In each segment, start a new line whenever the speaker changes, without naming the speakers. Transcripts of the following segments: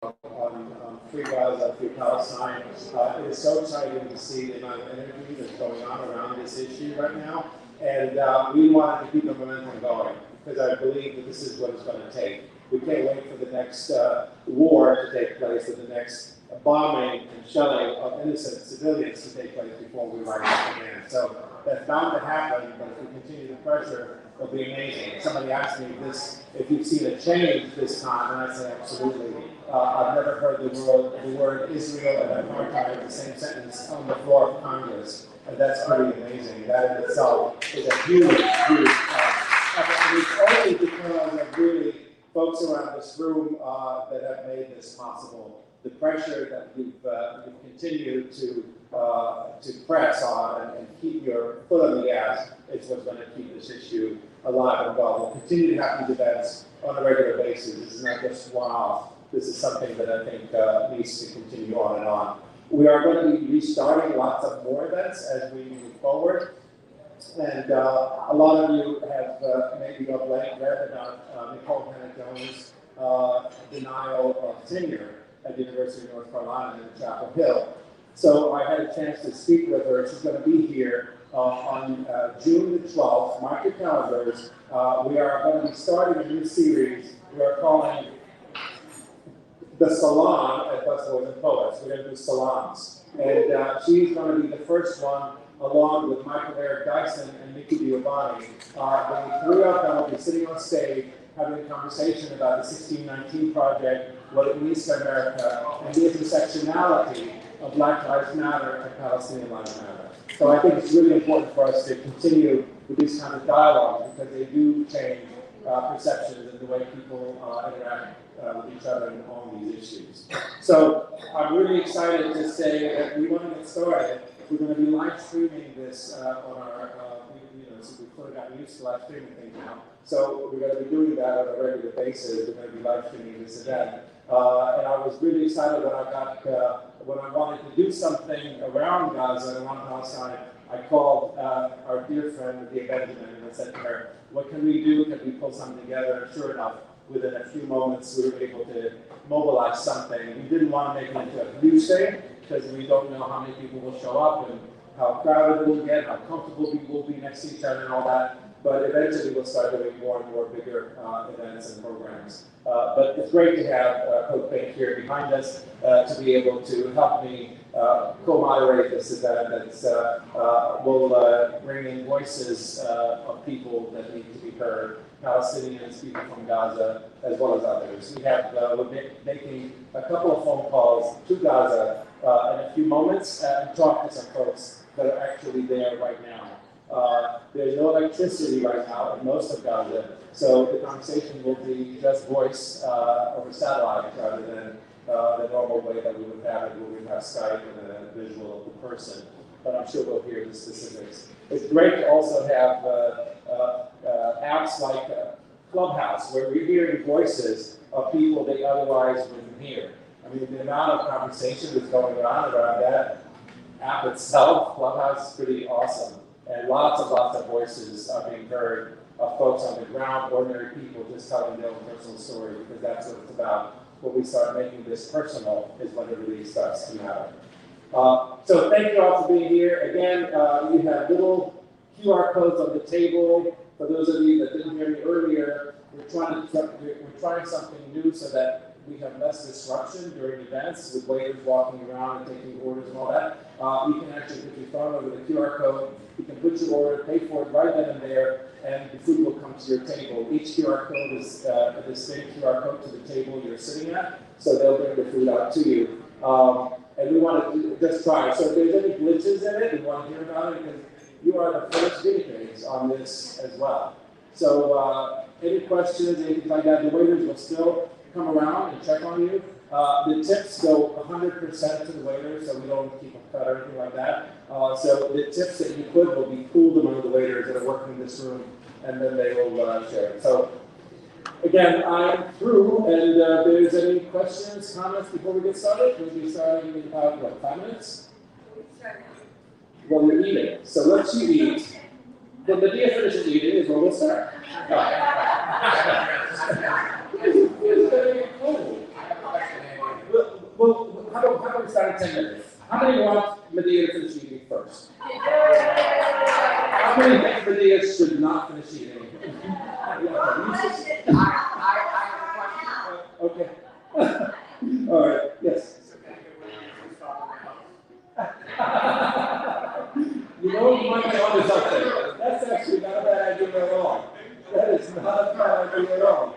on Free Gaza, Free Palestine. It is so exciting to see the amount of energy that's going on around this issue right now. And we wanted to keep the momentum going because I believe that this is what it's going to take. We can't wait for the next war to take place, or the next bombing and shelling of innocent civilians to take place before we rise up again. So that's bound to happen, but if we continue the pressure, it'll be amazing. Somebody asked me if you've seen a change this time, and I said absolutely. I've never heard the word Israel and apartheid in the same sentence on the floor of Congress, and that's pretty amazing. That in itself is a huge, huge and it's only because of really folks around this room that have made this possible. The pressure that you've continued to press on and keep your foot on the gas is what's going to keep this issue alive and well. We'll continue to have these events on a regular basis. This is not just one-off. This is something that I think needs to continue on and on. We are going to be restarting lots of more events as we move forward. And a lot of you have maybe of late read about Nicole Hannah-Jones' denial of tenure at the University of North Carolina in Chapel Hill. So I had a chance to speak with her. She's going to be here on June the 12th. Mark your calendars. We are going to be starting a new series we are calling The Salon at Busboys and Poets. We're going to do salons. And she's going to be the first one, along with Michael Eric Dyson and Nikki Giovanni. The three of them will be sitting on stage having a conversation about the 1619 Project, what it means to America, and the intersectionality of Black Lives Matter and Palestinian Lives Matter. So I think it's really important for us to continue with these kind of dialogues because they do change perceptions and the way people interact with each other and on these issues. So I'm really excited to say that we want to get started. We're going to be live streaming this on our, so we've sort of gotten used to live streaming things now. So we're going to be doing that on a regular basis. We're going to be live streaming this event. And I was really excited when I wanted to do something around Gaza and around Palestine. I called our dear friend, Dia Benjamin, and I said to her, what can we do? Can we pull something together? And sure enough, within a few moments, we were able to mobilize something. We didn't want to make it into a huge thing because we don't know how many people will show up and how crowded we'll get, how comfortable we will be next to each other and all that. But eventually we'll start doing more and more bigger events and programs. But it's great to have Coach Bank here behind us to be able to help me co-moderate this event that will bring in voices of people that need to be heard, Palestinians, people from Gaza, as well as others. We're making a couple of phone calls to Gaza in a few moments and talk to some folks that are actually there right now. There's no electricity right now in most of Gaza, so the conversation will be just voice over satellite rather than the normal way that we would have it, where we have Skype and a visual of the person. But I'm sure we'll hear the specifics. It's great to also have apps like Clubhouse, where we're hearing voices of people that otherwise wouldn't hear. I mean, the amount of conversation that's going on around that app itself, Clubhouse, is pretty awesome. And lots of voices are being heard of folks on the ground, ordinary people just telling their own personal story, because that's what it's about. When we start making this personal is when it really starts to matter. So thank you all for being here. Again, you have little QR codes on the table. For those of you that didn't hear me earlier, we're trying something new so that we have less disruption during events with waiters walking around and taking orders and all that. You can actually put your phone over the QR code. You can put your order, pay for it right then and there, and the food will come to your table. Each QR code is a distinct QR code to the table you're sitting at, so they'll bring the food out to you. And we want to just try. So if there's any glitches in it, we want to hear about it, because you are the first guinea pigs on this as well. So any questions, anything like that, the waiters will still come around and check on you. The tips go 100% to the waiters, so we don't keep a cut or anything like that. So the tips that you put will be pooled among the waiters that are working in this room, and then they will share it. So again, I'm through, and if there's any questions, comments before we get started, we'll be starting in about, what, 5 minutes? Well, you're eating, so let's you eat. When the Dia finishes eating is when we'll start. It's very cool. 10 minutes. How many want Medea to finish eating first? How many think Medea should not finish eating? Okay. All right. Yes. You know, you might be onto something. That's actually not a bad idea at all. That is not a bad idea at all.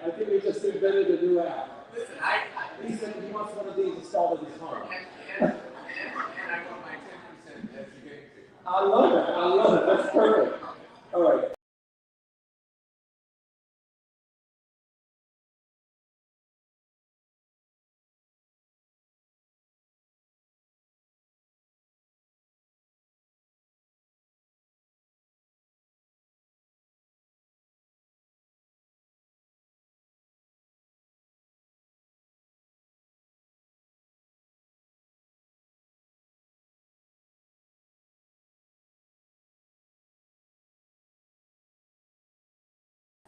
I think we just invented a new app.
Listen,
He said he wants one of these installed in his home.
and I want my 10% as you get to.
I love it. I love it. That's perfect. All right.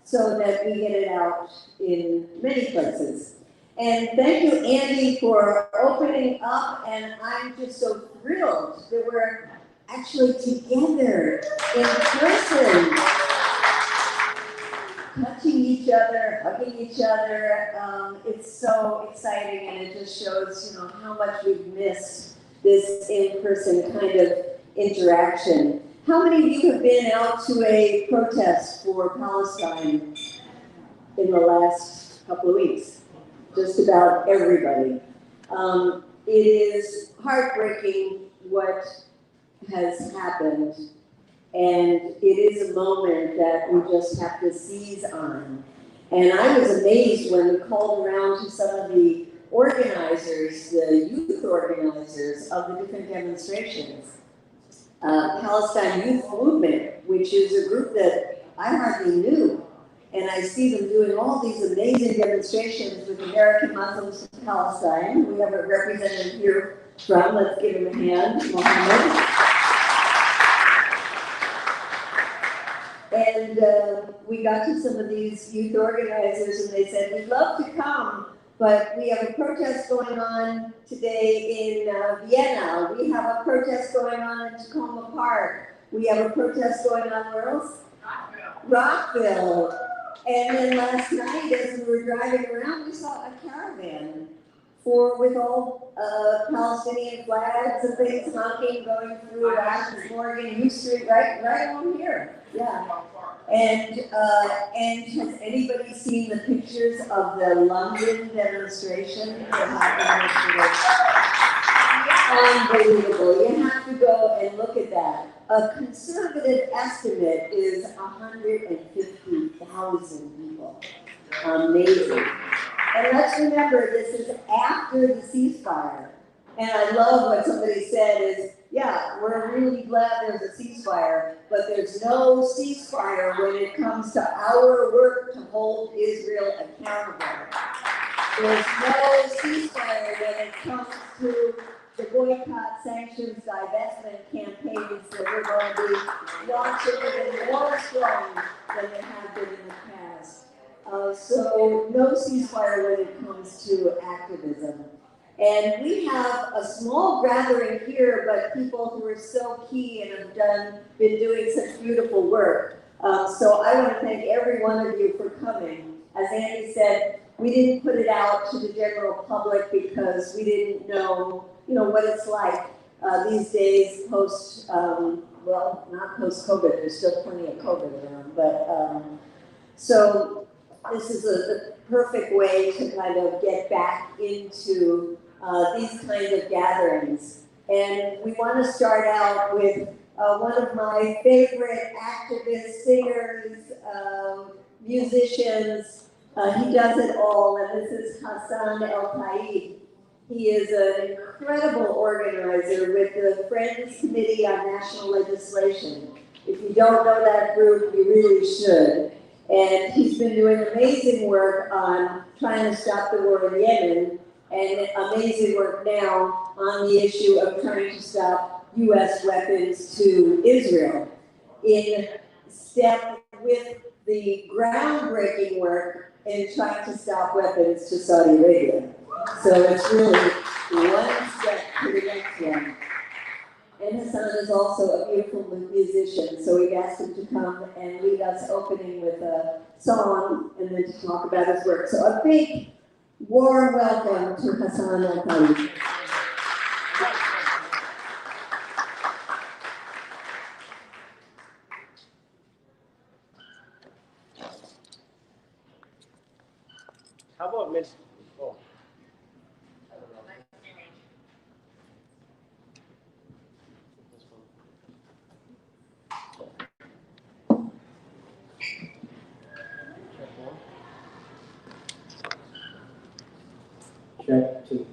So that we get it out in many places. And thank you, Andy, for opening up, and I'm just so thrilled that we're actually together in person, touching each other, hugging each other. It's so exciting, and it just shows, you know, how much we've missed this in-person kind of interaction. How many of you have been out to a protest for Palestine in the last couple of weeks? Just about everybody. It is heartbreaking what has happened, and it is a moment that we just have to seize on. And I was amazed when we called around to some of the organizers, the youth organizers of the different demonstrations. Palestine Youth Movement, which is a group that I hardly knew. And I see them doing all these amazing demonstrations with American Muslims in Palestine. We have a representative here from, let's give him a hand, Mohammed. And we got to some of these youth organizers and they said, we'd love to come, but we have a protest going on today in Vienna. We have a protest going on in Tacoma Park. We have a protest going on where else? Rockville. And then last night, as we were driving around, we saw a caravan with all Palestinian flags and things honking, going through Washington, Morgan, U Street, right on here. Yeah. And has anybody seen the pictures of the London demonstration that happened yesterday? Unbelievable. You have to go and look at that. A conservative estimate is 150,000 people. Amazing. And let's remember, this is after the ceasefire. And I love what somebody said is, yeah, we're really glad there's a ceasefire, but there's no ceasefire when it comes to our work to hold Israel accountable. There's no ceasefire when it comes to the boycott, sanctions, divestment campaigns that we're going to be launching even more strong than they have been in the past. So no ceasefire when it comes to activism. And we have a small gathering here, but people who are so key and have been doing such beautiful work. So I want to thank every one of you for coming. As Andy said, we didn't put it out to the general public because we didn't know, what it's like these days post, well, not post-COVID, there's still plenty of COVID around, but so this is a perfect way to kind of get back into these kinds of gatherings. And we want to start out with one of my favorite activists, singers, musicians. He does it all, and this is Hassan El-Taib. He is an incredible organizer with the Friends Committee on National Legislation. If you don't know that group, you really should. And he's been doing amazing work on trying to stop the war in Yemen, and amazing work now on the issue of trying to stop U.S. weapons to Israel, in step with the groundbreaking work in trying to stop weapons to Saudi Arabia. So it's really one step to the next one. And Hassan is also a beautiful musician, so we've asked him to come and lead us opening with a song and then to talk about his work. So a big, warm welcome to Hassan Al-Khalid.
How about Miss? Oh, I don't know. Check 2.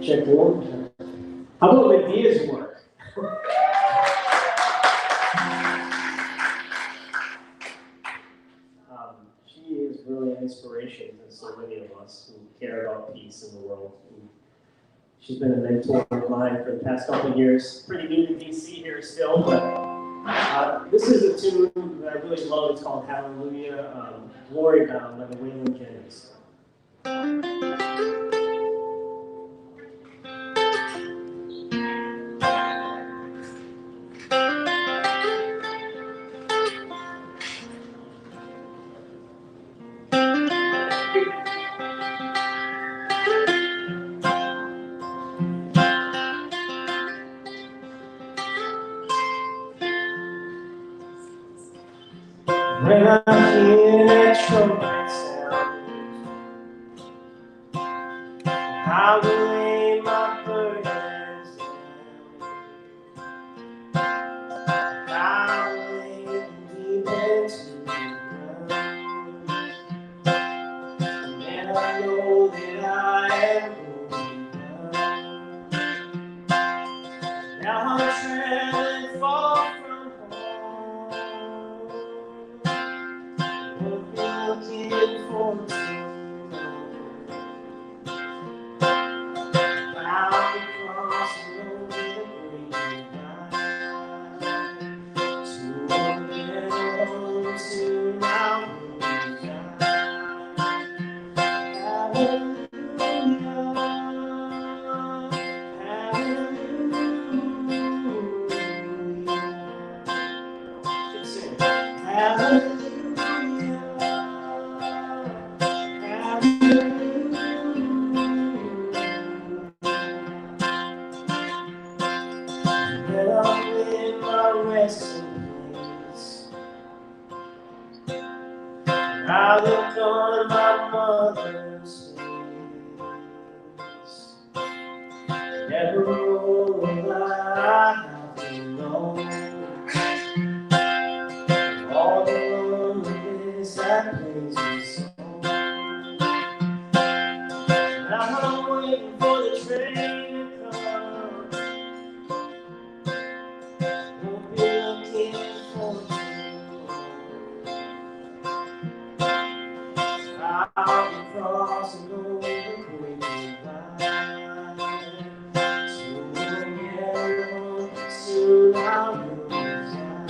Check 1. How about Medea's work? She is really an inspiration to so many of us who care about peace in the world. She's been a mentor of mine for the past couple of years. Pretty new to DC here still, but this is a tune that I really love. It's called Hallelujah, Glory Bound by the Waylon Jennings. When I hear that trumpet sound, I will lay my burdens down. I will lay them deep into the ground. And I know that I am going down. Now I'm traveling far from home, looking for I look on my mother's face, never will I have alone. All the loneliness that plays me so. Now I'm waiting for the train to come. Won't be looking for you. I'll be crossing over the waiting line. Soon again, soon I will resign.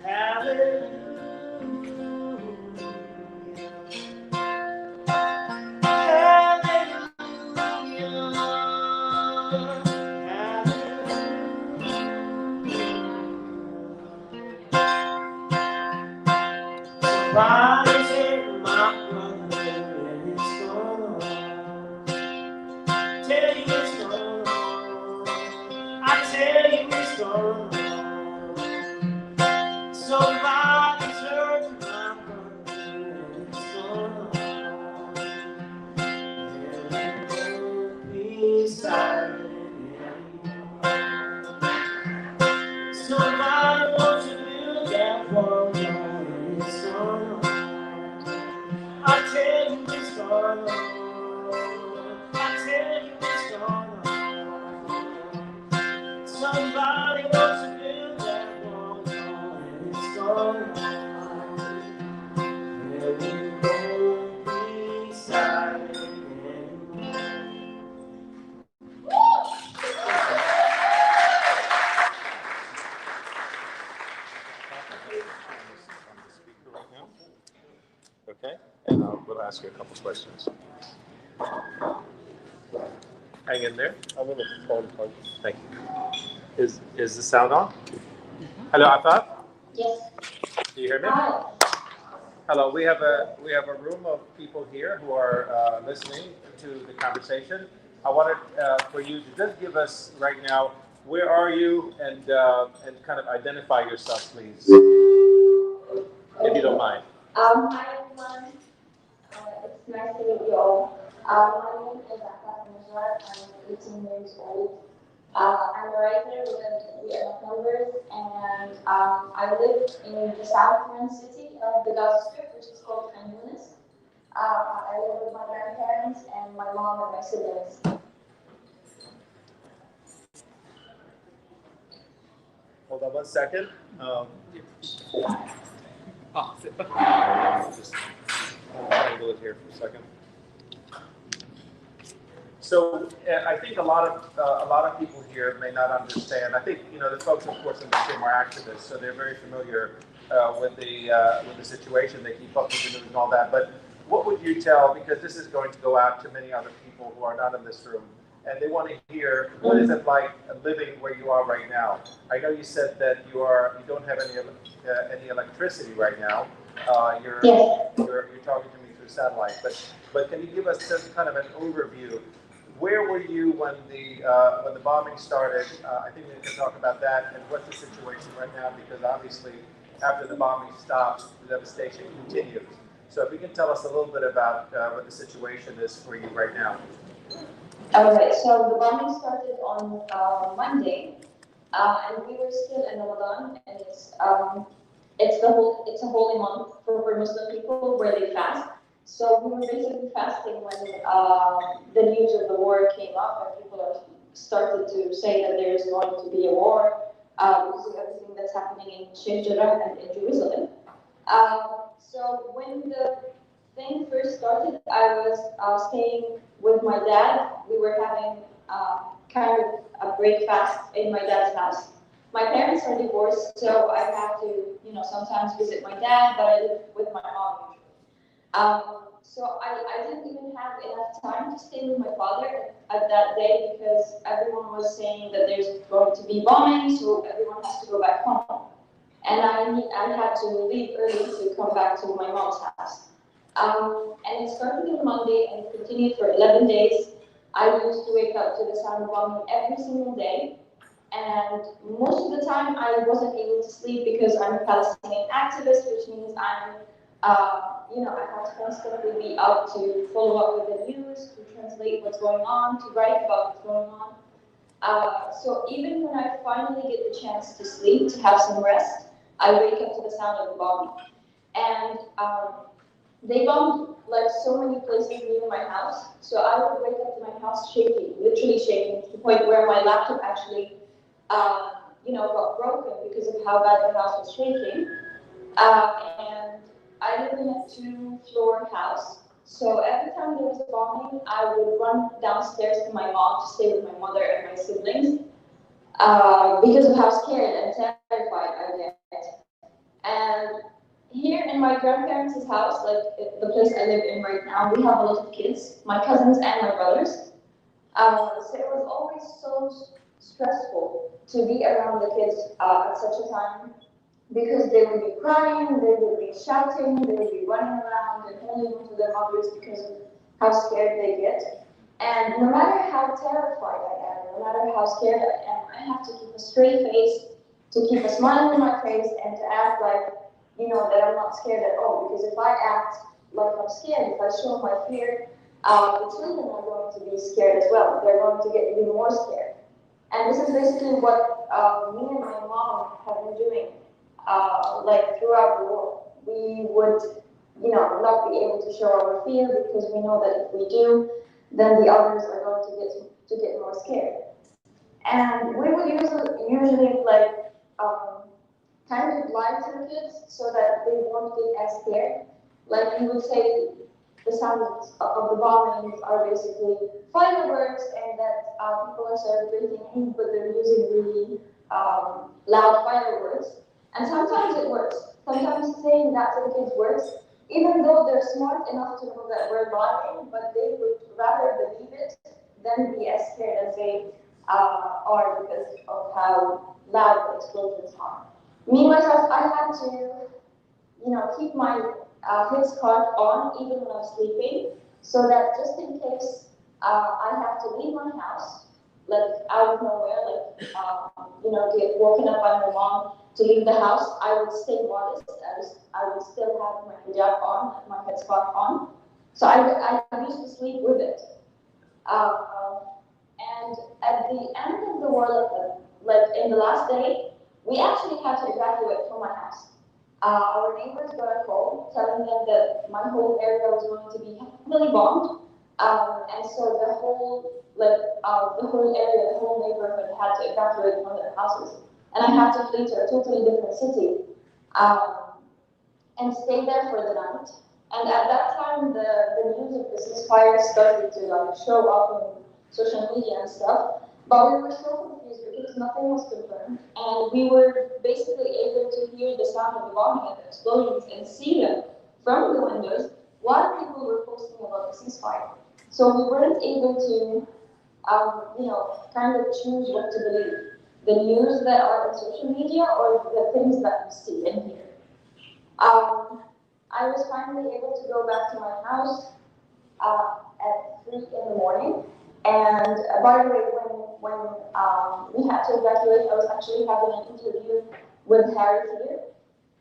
Hallelujah, Somebody's hurting my brother and it's gone on. Tell you it's gone on. I tell you it's gone on. Somebody's hurting my brother and it's gone on. And it won't be silent anymore. Somebody somebody wants to build that wall, and it's gone and we won't be silent anymore.
Okay, and we'll ask you a couple questions. Hang in there. I'm going to phone plug. Thank you. Is the sound on? Hello, Afaf?
Yes.
Do you hear me?
Hi.
Hello. We have a room of people here who are listening to the conversation. I wanted for you to just give us right now, where are you, and kind of identify yourself, please, if you don't mind.
Hi everyone. It's nice to meet you all. My name is Afaf. I'm 18 years old. I'm a writer with enough numbers, and I live in the southern city of the Gaza Strip, which is called Khan Yunis. I live with my grandparents and my mom and my siblings.
Hold on one second. Just handle it here for a second. So I think a lot of people here may not understand. I think the folks, of course, in this room are activists, so they're very familiar with the situation. They keep up with the news and all that. But what would you tell? Because this is going to go out to many other people who are not in this room, and they want to hear what is it like living where you are right now. I know you said that you don't have any electricity right now. You're talking to me through satellite, but can you give us just kind of an overview? Where were you when the bombing started? I think we can talk about that, and what's the situation right now, because obviously after the bombing stops, the devastation continues. So if you can tell us a little bit about what the situation is for you right now.
All right, so the bombing started on Monday, and we were still in Ramadan, and it's a holy month for Muslim people where they fast. So we were basically fasting when the news of the war came up, and people started to say that there is going to be a war because of everything that's happening in Sheikh Jarrah and in Jerusalem. So when the thing first started, I was staying with my dad. We were having kind of a break fast in my dad's house. My parents are divorced, so I have to, sometimes visit my dad, but I live with my mom usually. So I didn't even have enough time to stay with my father at that day because everyone was saying that there's going to be bombing, so everyone has to go back home. And I had to leave early to come back to my mom's house. And it started on Monday and it continued for 11 days. I used to wake up to the sound of bombing every single day. And most of the time I wasn't able to sleep because I'm a Palestinian activist, which means I have to constantly be out to follow up with the news, to translate what's going on, to write about what's going on. So even when I finally get the chance to sleep, to have some rest, I wake up to the sound of the bombing. And they bombed like so many places near my house. So I would wake up to my house shaking, literally shaking, to the point where my laptop actually, got broken because of how bad the house was shaking. And I live in a 2-floor house. So every time there was a bombing, I would run downstairs to my mom to stay with my mother and my siblings because of how scared and terrified I get. And here in my grandparents' house, like the place I live in right now, we have a lot of kids, my cousins and my brothers. So it was always so stressful to be around the kids at such a time because they would be crying, they would be shouting, they would be running around and holding onto their mothers because of how scared they get. And no matter how terrified I am, no matter how scared I am, I have to keep a straight face, to keep a smile on my face, and to act like, that I'm not scared at all. Because if I act like I'm scared, if I show my fear, the children are going to be scared as well. They're going to get even more scared. And this is basically what me and my mom have been doing, throughout the war. We would, not be able to show our fear because we know that if we do, then the others are going to get more scared. And we would usually like kind of light circuits so that they won't get as scared. Like you would say, the sounds of the bombings are basically fireworks, and that people are celebrating, but they're using really loud fireworks. And sometimes it works. Sometimes saying that to the kids works, even though they're smart enough to know that we're lying, but they would rather believe it than be as scared as they are because of how loud the explosions are. Me myself, I had to, keep my his card on even when I'm sleeping, so that just in case I have to leave my house, like out of nowhere, like get woken up by my mom to leave the house, I would stay modest. I would still have my hijab on, my headscarf on. So I used to sleep with it. Uh, and at the end of the war, like in the last day, we actually had to evacuate from my house. Our neighbors got a call telling them that my whole area was going to be heavily bombed, and so the whole area, the whole neighborhood had to evacuate from their houses, and I had to flee to a totally different city, and stay there for the night. And at that time, the news of the ceasefire started to show up on social media and stuff. But we were so confused because nothing was confirmed, and we were basically able to hear the sound of the bombing and the explosions and see them from the windows while people were posting about the ceasefire. So we weren't able to, kind of choose what to believe: the news that are on social media or the things that we see and hear. I was finally able to go back to my house at 3 in the morning. And by the way, when we had to evacuate, I was actually having an interview with Harry here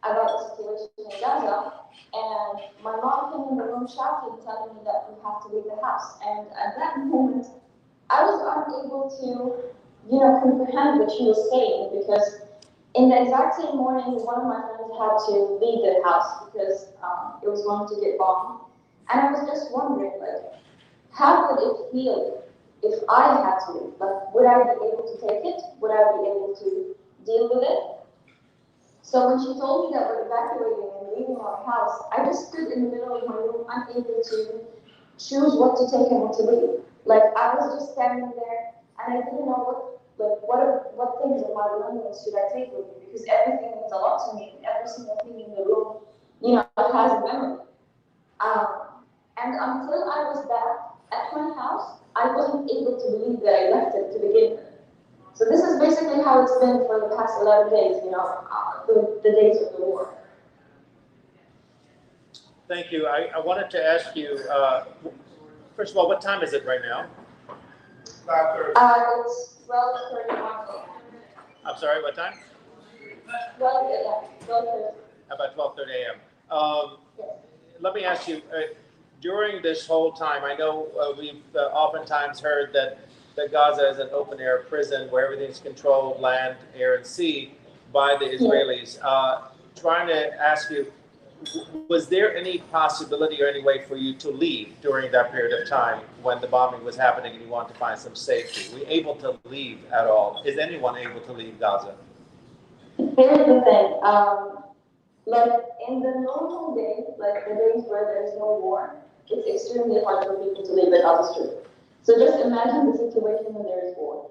about the situation in Gaza. And my mom came in the room shouting, telling me that we have to leave the house. And at that moment, I was unable to, comprehend what she was saying, because in the exact same morning, one of my friends had to leave their house because it was going to get bombed. And I was just wondering, like, how would it feel if I had to leave? Like, would I be able to take it? Would I be able to deal with it? So when she told me that we're evacuating and leaving our house, I just stood in the middle of my room, unable to choose what to take and what to leave. Like, I was just standing there, and I didn't know what things of my belongings should I take with me, because everything means a lot to me, and every single thing in the room, has a memory. And until I was back at my house, I wasn't able to believe that I left it to begin with. So this is basically how it's been for the past 11 days, the days of the war.
Thank you. I wanted to ask you, first of all, what time is it right now?
It's 12:31.
I'm sorry, what time?
12:30.
About 12:30 a.m.
Yes.
Let me ask you, during this whole time, I know we've oftentimes heard that Gaza is an open-air prison where everything's controlled, land, air, and sea, by the Israelis. Trying to ask you, was there any possibility or any way for you to leave during that period of time when the bombing was happening and you wanted to find some safety? Were you able to leave at all? Is anyone able to leave Gaza?
Here's the thing. Like in the normal days, like the days where there's no war, it's extremely hard for people to leave the Gaza Strip. So just imagine the situation when there is war.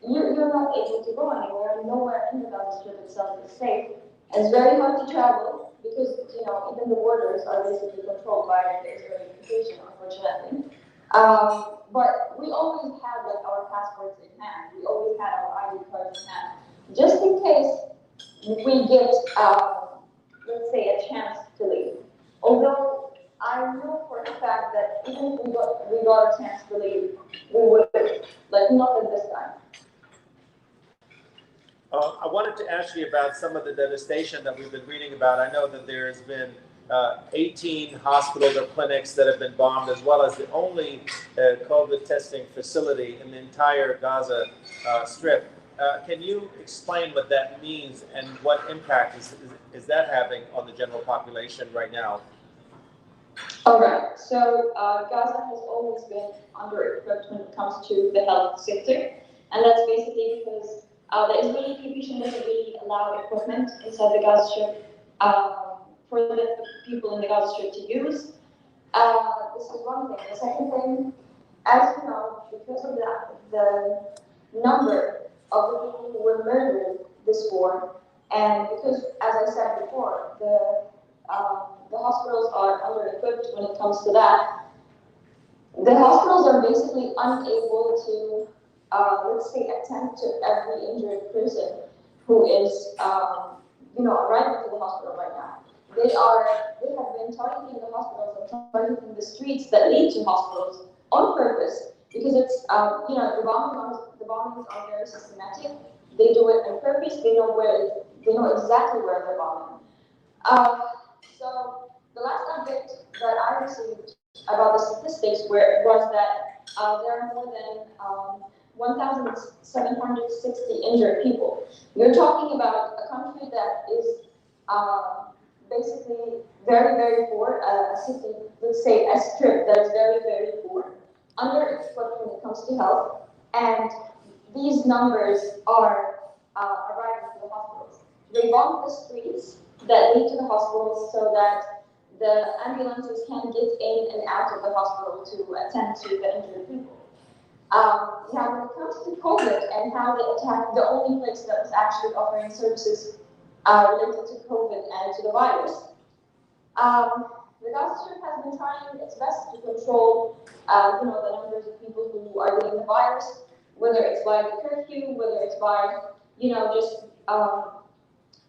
You're not able to go anywhere. Nowhere in the Gaza Strip itself is safe. It's very hard to travel because even the borders are basically controlled by the Israeli occupation, unfortunately. But we always had like our passports in hand. We always had our ID cards in hand, just in case we get, let's say, a chance to leave. Although I know for a fact that even if we got a chance to leave, we would, like, not at this time.
I wanted to ask you about some of the devastation that we've been reading about. I know that there has been 18 hospitals or clinics that have been bombed, as well as the only COVID testing facility in the entire Gaza Strip. Can you explain what that means and what impact is that having on the general population right now?
All right, so Gaza has always been under-equipped when it comes to the health sector, and that's basically because the Israeli occupation doesn't really allow equipment inside the Gaza Strip for the people in the Gaza Strip to use. This is one thing. The second thing, as you know, because of the number of the people who were murdered this war, and because, as I said before, the hospitals are under-equipped when it comes to that. The hospitals are basically unable to, let's say, attend to every injured person who is, arriving to the hospital right now. They have been targeting the hospitals and targeting the streets that lead to hospitals on purpose because it's, the bombings are very systematic. They do it on purpose. They know exactly where they're bombing. So the last update that I received about the statistics was that there are more than 1,760 injured people. You're talking about a country that is basically very, very poor, a city, let's say a strip that is very, very poor, under-equipped when it comes to health, and these numbers are arriving to the hospitals. They bomb the streets that lead to the hospitals so that the ambulances can get in and out of the hospital to attend to the injured people. Now, when it comes to COVID and how they attacked the only place that was actually offering services related to COVID and to the virus, the Gaza Strip has been trying its best to control, the numbers of people who are getting the virus, whether it's by the curfew, whether it's by, just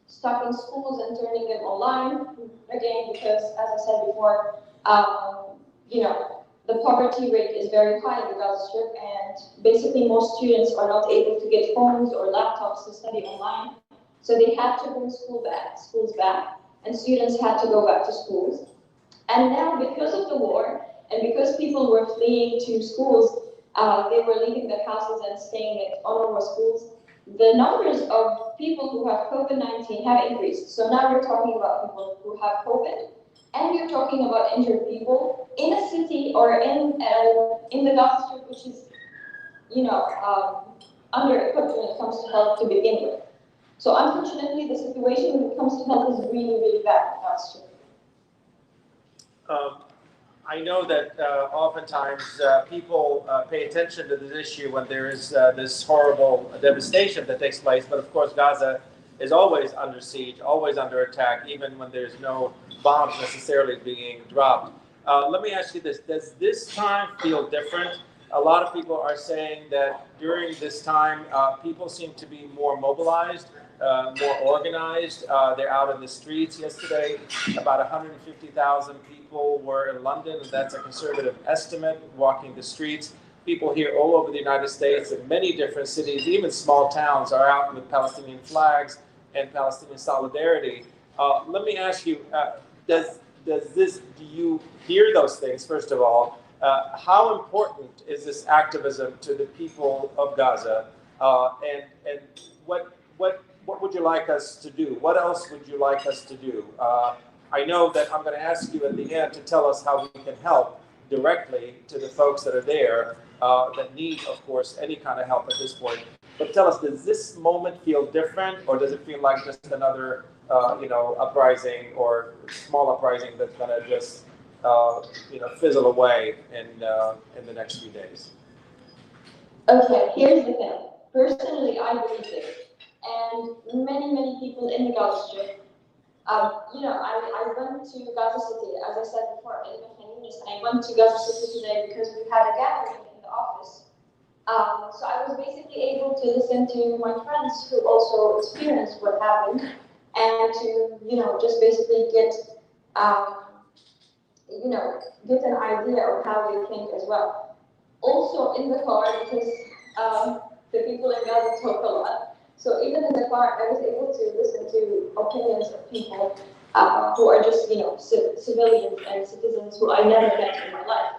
stopping schools and turning them online. Again, because as I said before, the poverty rate is very high in the Gaza Strip, and basically most students are not able to get phones or laptops to study online. So they had to bring schools back, and students had to go back to schools. And now, because of the war, and because people were fleeing to schools, they were leaving their houses and staying at UNRWA schools. The numbers of people who have COVID-19 have increased. So now we're talking about people who have COVID, and you're talking about injured people in a city or in the Gaza Strip, which is, under-equipped when it comes to health to begin with. So unfortunately, the situation when it comes to health is really, really bad in Gaza Strip.
I know that oftentimes people pay attention to this issue when there is this horrible devastation that takes place, but of course Gaza is always under siege, always under attack, even when there's no bombs necessarily being dropped. Let me ask you this, does this time feel different? A lot of people are saying that during this time, people seem to be more mobilized, more organized. They're out in the streets. Yesterday, about 150,000 people were in London, and that's a conservative estimate, walking the streets. People here all over the United States in many different cities, even small towns, are out with Palestinian flags and Palestinian solidarity. Let me ask you, do you hear those things, first of all? How important is this activism to the people of Gaza? And what would you like us to do? What else would you like us to do? I know that I'm going to ask you at the end to tell us how we can help directly to the folks that are there that need, of course, any kind of help at this point. But tell us, does this moment feel different, or does it feel like just another, uprising or small uprising that's going to just, fizzle away in the next few days?
Okay, here's the thing. Personally, I believe this, and many people in the Gaza Strip. I went to Gaza City, as I said before, I went to Gaza City today because we had a gathering in the office. So I was basically able to listen to my friends who also experienced what happened, and to, just basically get an idea of how they think as well. Also in the car, because the people in Gaza talk a lot. So even in the car, I was able to listen to opinions of people who are just, civilians and citizens who I never met in my life.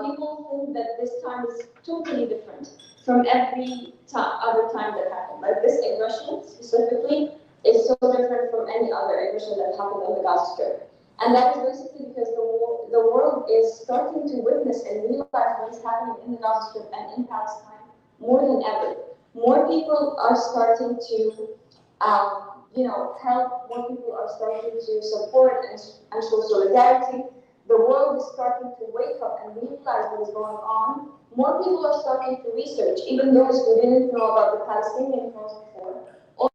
People think that this time is totally different from every other time that happened. Like this aggression specifically is so different from any other aggression that happened on the Gaza Strip. And that is basically because the world is starting to witness and realize what is happening in the Gaza Strip and in Palestine more than ever. More people are starting to, help. More people are starting to support and show solidarity. The world is starting to wake up and realize what is going on. More people are starting to research, even those who didn't know about the Palestinian cause before.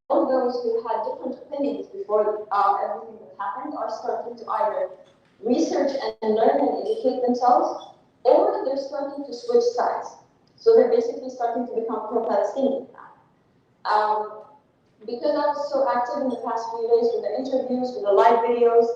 All those who had different opinions before everything that happened are starting to either research and learn and educate themselves, or they're starting to switch sides. So they're basically starting to become pro-Palestinian now. Because I was so active in the past few days with the interviews, with the live videos,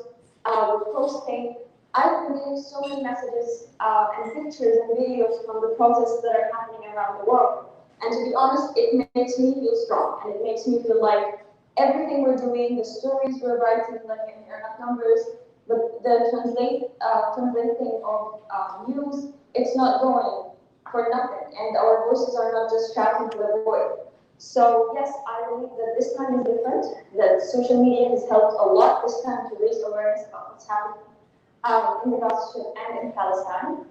with posting, I've been getting so many messages and pictures and videos from the protests that are happening around the world. And to be honest, it makes me feel strong, and it makes me feel like everything we're doing, the stories we're writing, like in enough numbers, the translating of news, it's not going for nothing, and our voices are not just shouting to the void. So yes, I believe that this time is different, that social media has helped a lot this time to raise awareness about what's happening in the Gaza Strip and in Palestine.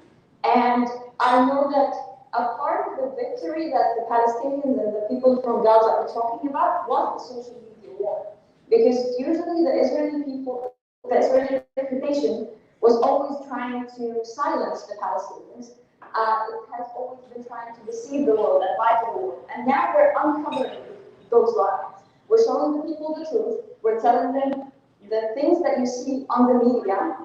And I know that a part of the victory that the Palestinians and the people from Gaza are talking about was the social media war. Because usually the Israeli reputation was always trying to silence the Palestinians. It has always been trying to deceive the world and lie to the world. And now we're uncovering those lies. We're showing the people the truth. We're telling them the things that you see on the media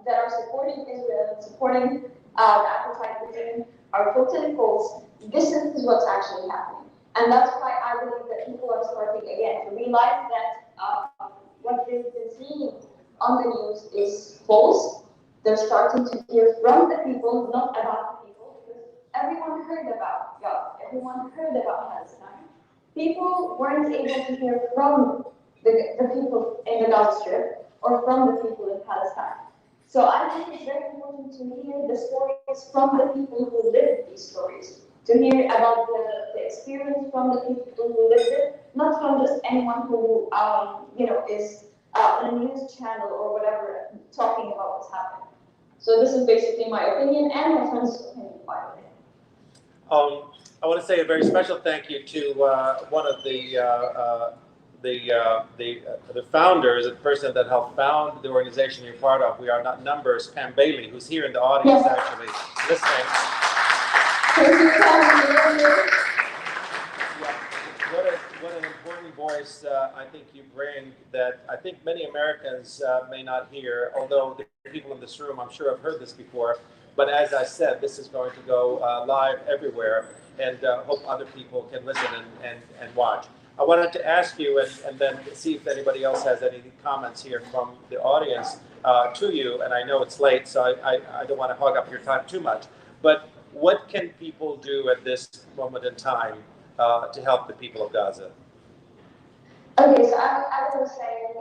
that are supporting Israel and supporting the apartheid regime are totally false. This is what's actually happening. And that's why I believe that people are starting again to realize that what they've been seeing on the news is false. They're starting to hear from the people, not about the people, because everyone heard about Gaza, everyone heard about Palestine. People weren't able to hear from the people in the Gaza Strip or from the people in Palestine. So I think it's very important to hear the stories from the people who lived these stories, to hear about the experience from the people who lived it, not from just anyone who is on a news channel or whatever talking about what's happening. So this is basically my opinion and my friend's opinion, by the way.
I want to say a very special thank you to one of the founders, the person that helped found the organization you're part of. We Are Not Numbers, Pam Bailey, who's here in the audience actually listening. What an important voice I think you bring that I think many Americans may not hear, although the people in this room I'm sure have heard this before. But as I said, this is going to go live everywhere, and hope other people can listen and watch. I wanted to ask you and then see if anybody else has any comments here from the audience to you, and I know it's late, so I don't want to hog up your time too much, but what can people do at this moment in time to help the people of Gaza?
Okay, so I was saying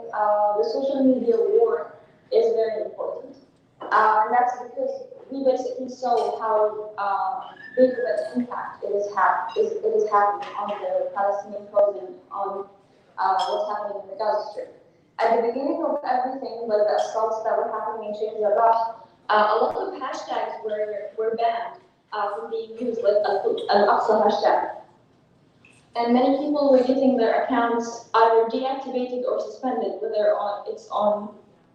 the social media war is very important. And that's because we basically saw how big of an impact it is having on the Palestinian cause and on what's happening in the Gaza Strip. At the beginning of everything, like the assaults that were happening in Sheikh Jarrah, a lot of hashtags were banned from being used, like Al-Aqsa hashtag. And many people were getting their accounts either deactivated or suspended, whether it's on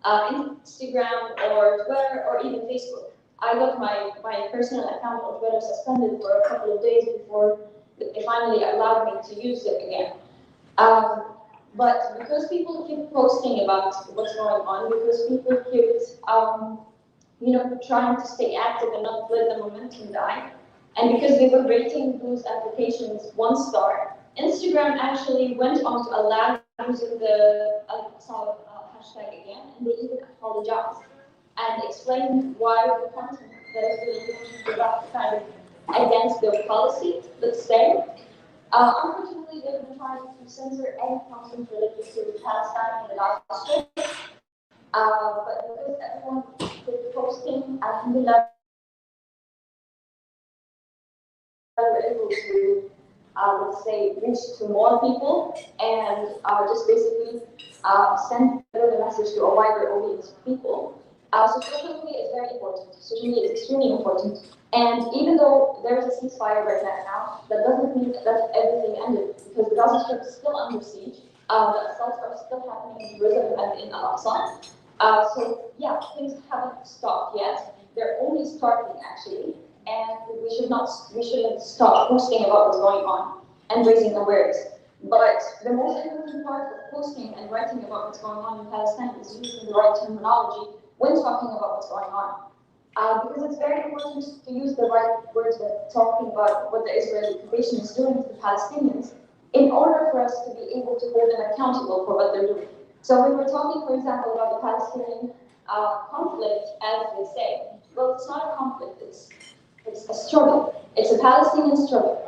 Instagram or Twitter or even Facebook. I got my personal account on Twitter suspended for a couple of days before they finally allowed me to use it again. But because people keep posting about what's going on, because people keep trying to stay active and not let the momentum die, and because they were rating those applications 1 star, Instagram actually went on to allow using the hashtag again, and they even apologized and explained why the content that is being used was kind of against their policy, let's say. Unfortunately, they've been trying to censor any content related to Palestine and the Gaza Strip. But because everyone kept posting, alhamdulillah, we were able to, let's say, reach to more people and just basically send the deliver the message to a wider audience of people. So social media is very important. Social media is extremely important. And even though there is a ceasefire right now, that doesn't mean that everything ended, because the Gaza Strip is still under siege. The assaults are still happening in Jerusalem and in Al-Aqsa. So yeah, things haven't stopped yet. They're only starting actually, and we shouldn't stop posting about what's going on and raising awareness. But the most important part of posting and writing about what's going on in Palestine is using the right terminology when talking about what's going on. Because it's very important to use the right words when talking about what the Israeli occupation is doing to the Palestinians in order for us to be able to hold them accountable for what they're doing. So when we're talking, for example, about the Palestinian conflict, as they say, well, it's not a conflict, it's a struggle. It's a Palestinian struggle.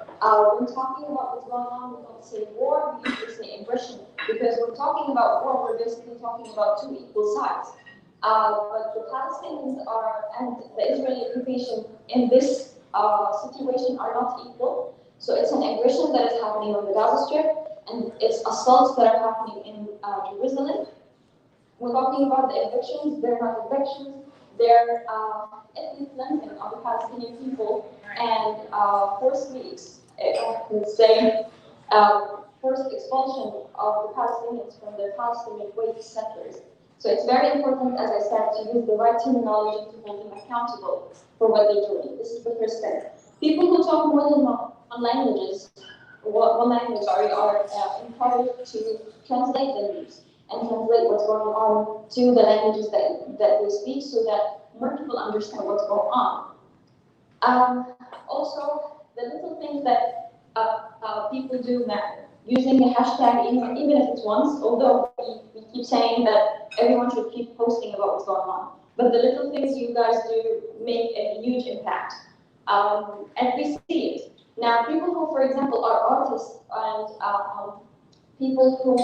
When talking about what's going on, we don't say war, we usually say aggression, because when talking about war, we're basically talking about two equal sides. But the Palestinians and the Israeli occupation in this situation are not equal. So it's an aggression that is happening on the Gaza Strip, and it's assaults that are happening in Jerusalem. We're talking about the evictions, they're not evictions, they're ethnic cleansing of the Palestinian people and forced expulsion of the Palestinians from their Palestinian wage settlers. So it's very important, as I said, to use the right terminology to hold them accountable for what they're doing. This is the first step. People who talk more than one languages, one language are encouraged to translate the news and translate what's going on to the languages that they speak so that more people understand what's going on. Also, the little things that people do matter. Using the hashtag, even if it's once, although we keep saying that everyone should keep posting about what's going on. But the little things you guys do make a huge impact. And we see it. Now, people who, for example, are artists and people who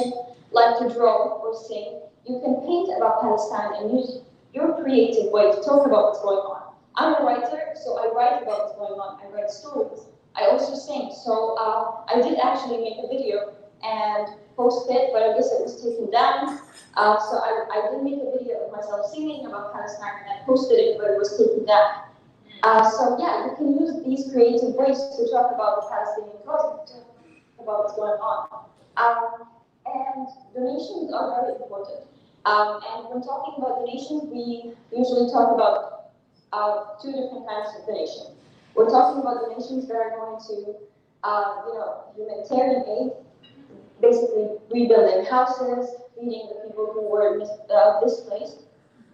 like to draw or sing, you can paint about Palestine and use your creative way to talk about what's going on. I'm a writer, so I write about what's going on. I write stories. I also sing. So I did actually make a video and post it, but I guess it was taken down. So I did make a video of myself singing about Palestine and I posted it, but it was taken down. So yeah, you can use these creative ways to talk about the Palestinian cause, to talk about what's going on. And donations are very important. And when talking about donations, we usually talk about two different kinds of donations. We're talking about donations that are going to, humanitarian aid, basically rebuilding houses, feeding the people who were displaced.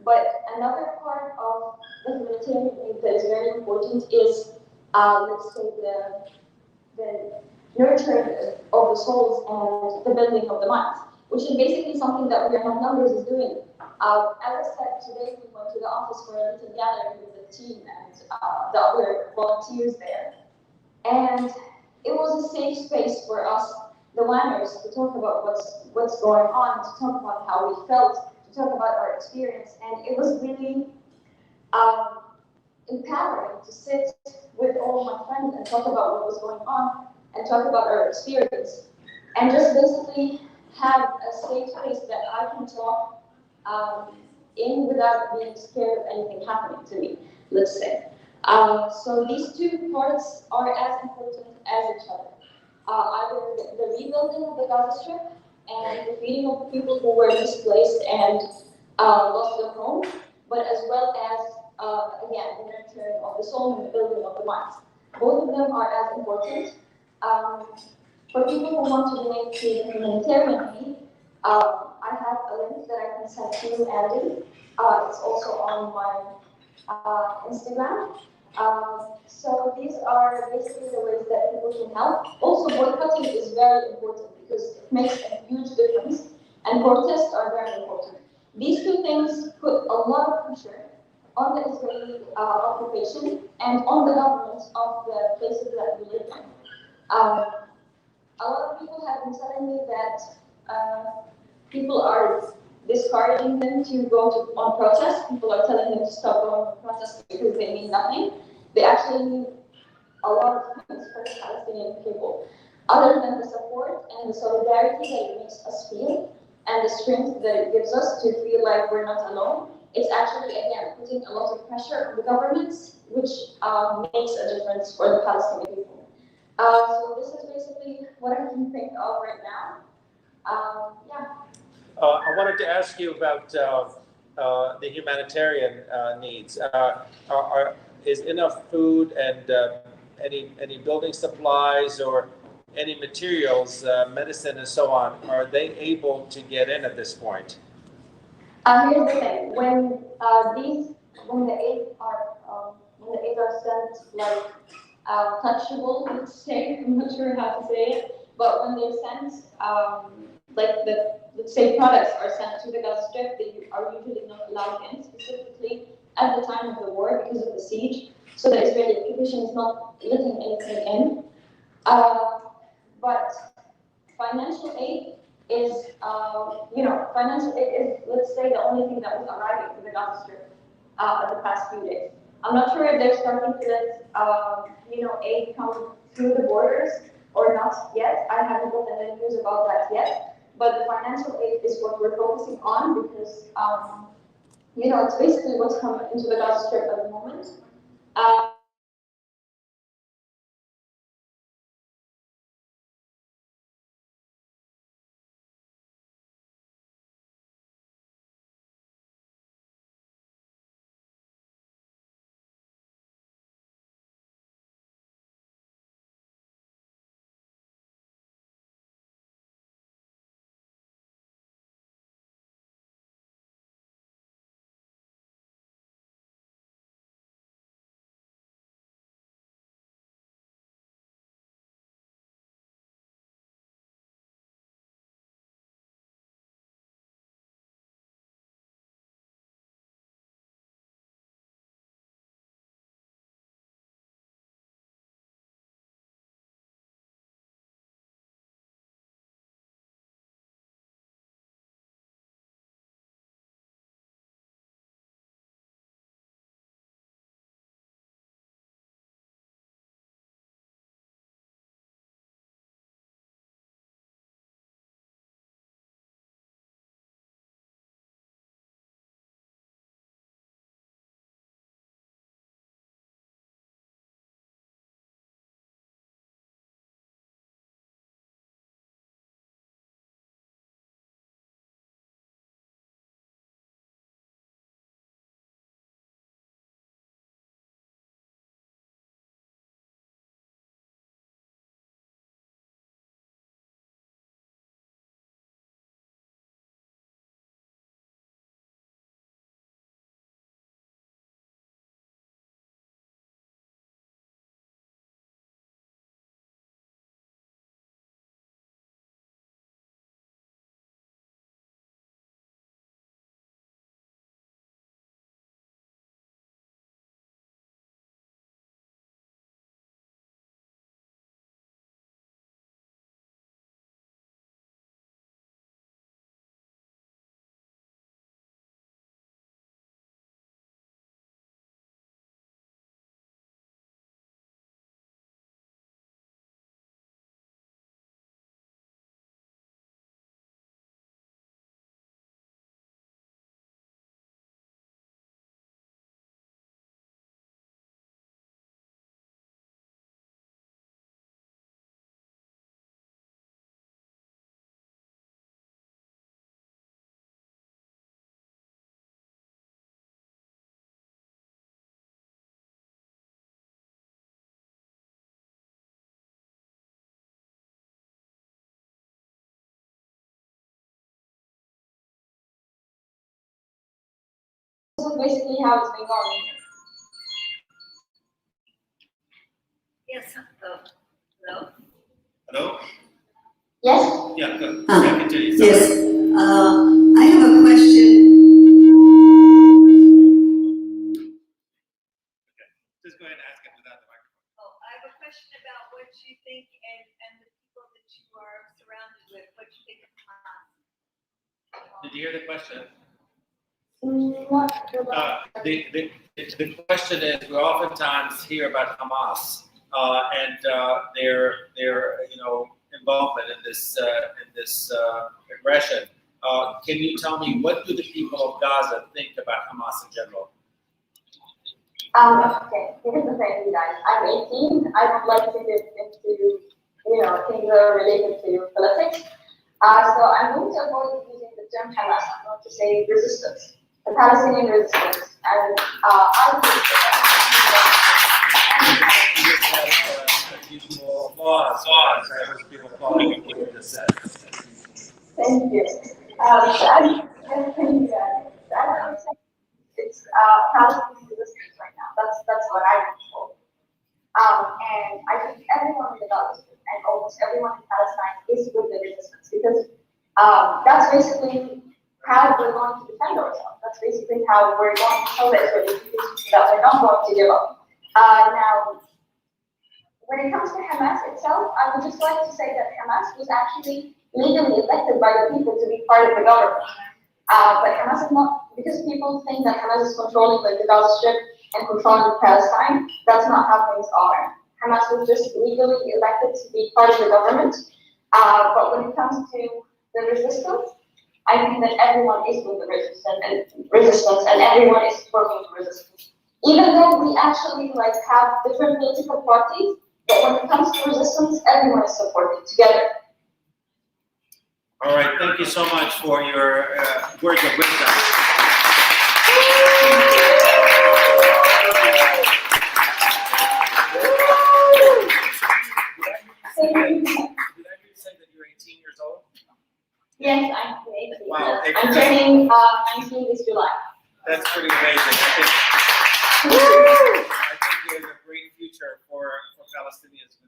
But another part of the humanitarian aid that is very important is, let's say, the nurturing of the souls and the building of the minds, which is basically something that We Are Not Numbers is doing. As I said, today we went to the office for a little gathering with the team and the other volunteers there. And it was a safe space for us, the WANers, to talk about what's going on, to talk about how we felt, to talk about our experience. And it was really empowering to sit with all my friends and talk about what was going on and talk about our experience. And just basically have a safe space that I can talk in without being scared of anything happening to me, let's say. So these two parts are as important as each other. Either the rebuilding of the Gaza Strip and the feeding of the people who were displaced and lost their homes, but as well as, again, the nurturing of the soul and the building of the minds. Both of them are as important. For people who want to donate to the humanitarian aid, I have a link that I can send to you, Andy. It's also on my Instagram. So these are basically the ways that people can help. Also, boycotting is very important because it makes a huge difference, and protests are very important. These two things put a lot of pressure on the Israeli occupation and on the governments of the places that we live in. A lot of people have been telling me that people are discouraging them to go on protests. People are telling them to stop going on protests because they mean nothing. They actually mean a lot of things for the Palestinian people, other than the support and the solidarity that it makes us feel. and the strength that it gives us to feel like we're not alone, it's actually, again, putting a lot of pressure on the governments, which makes a difference for the Palestinian people. So this is basically what I can think of right now.
I wanted to ask you about the humanitarian needs. Is enough food and any building supplies or any materials, medicine and so on, are they able to get in at this point?
Here's the thing: when the aids are sent like touchable, let's say, I'm not sure how to say it, but when they're sent like let's say products are sent to the Gaza Strip, they are usually not allowed in, specifically at the time of the war because of the siege. So the Israeli occupation is not letting anything in. But financial aid is, financial aid is, let's say, the only thing that was arriving to the Gaza Strip the past few days. I'm not sure if they're starting to let, aid come through the borders or not yet. I haven't gotten any news about that yet. But the financial aid is what we're focusing on because, it's basically what's coming into the Gaza Strip at the moment. This is basically how it's been going.
Yes. Hello.
Hello?
Yes?
Yeah, good. I can tell you something.
Yes. I have a question.
Just go ahead and ask it without the microphone.
Oh, I have a question about what you think and the people that you are surrounded with. What you think of Hamas?
Did you hear the question?
What?
The question is, we oftentimes hear about Hamas and their involvement in this aggression. Can you tell me, what do the people of Gaza think about Hamas in general?
Okay, here's the thing, you guys. I'm 18. I don't like to get into, things that are related to politics. So I'm going to avoid using the term Hamas. I'm going to say resistance, the Palestinian resistance. And I think Thank you. It's Palestinian resistance right now. That's what I was told. And I think everyone in the Gaza Strip and almost everyone in Palestine is with the resistance because that's basically how we're going to defend ourselves. That's basically how we're going to show the Israelis that we're not going to give up. Now, when it comes to Hamas itself, I would just like to say that Hamas was actually legally elected by the people to be part of the government. But Hamas is not, because people think that Hamas is controlling the Gaza Strip and controlling Palestine. That's not how things are. Hamas was just legally elected to be part of the government. But when it comes to the resistance, I think that everyone is with the resistance and everyone is working for resistance. Even though we actually have different political parties, but when it comes to resistance, everyone is supporting together.
All right, thank you so much for your words of wisdom. Did I say that you're 18 years old?
Yes, I'm 18.
Wow.
I'm turning 19 this July.
That's pretty amazing. I think there's a great future for Palestinians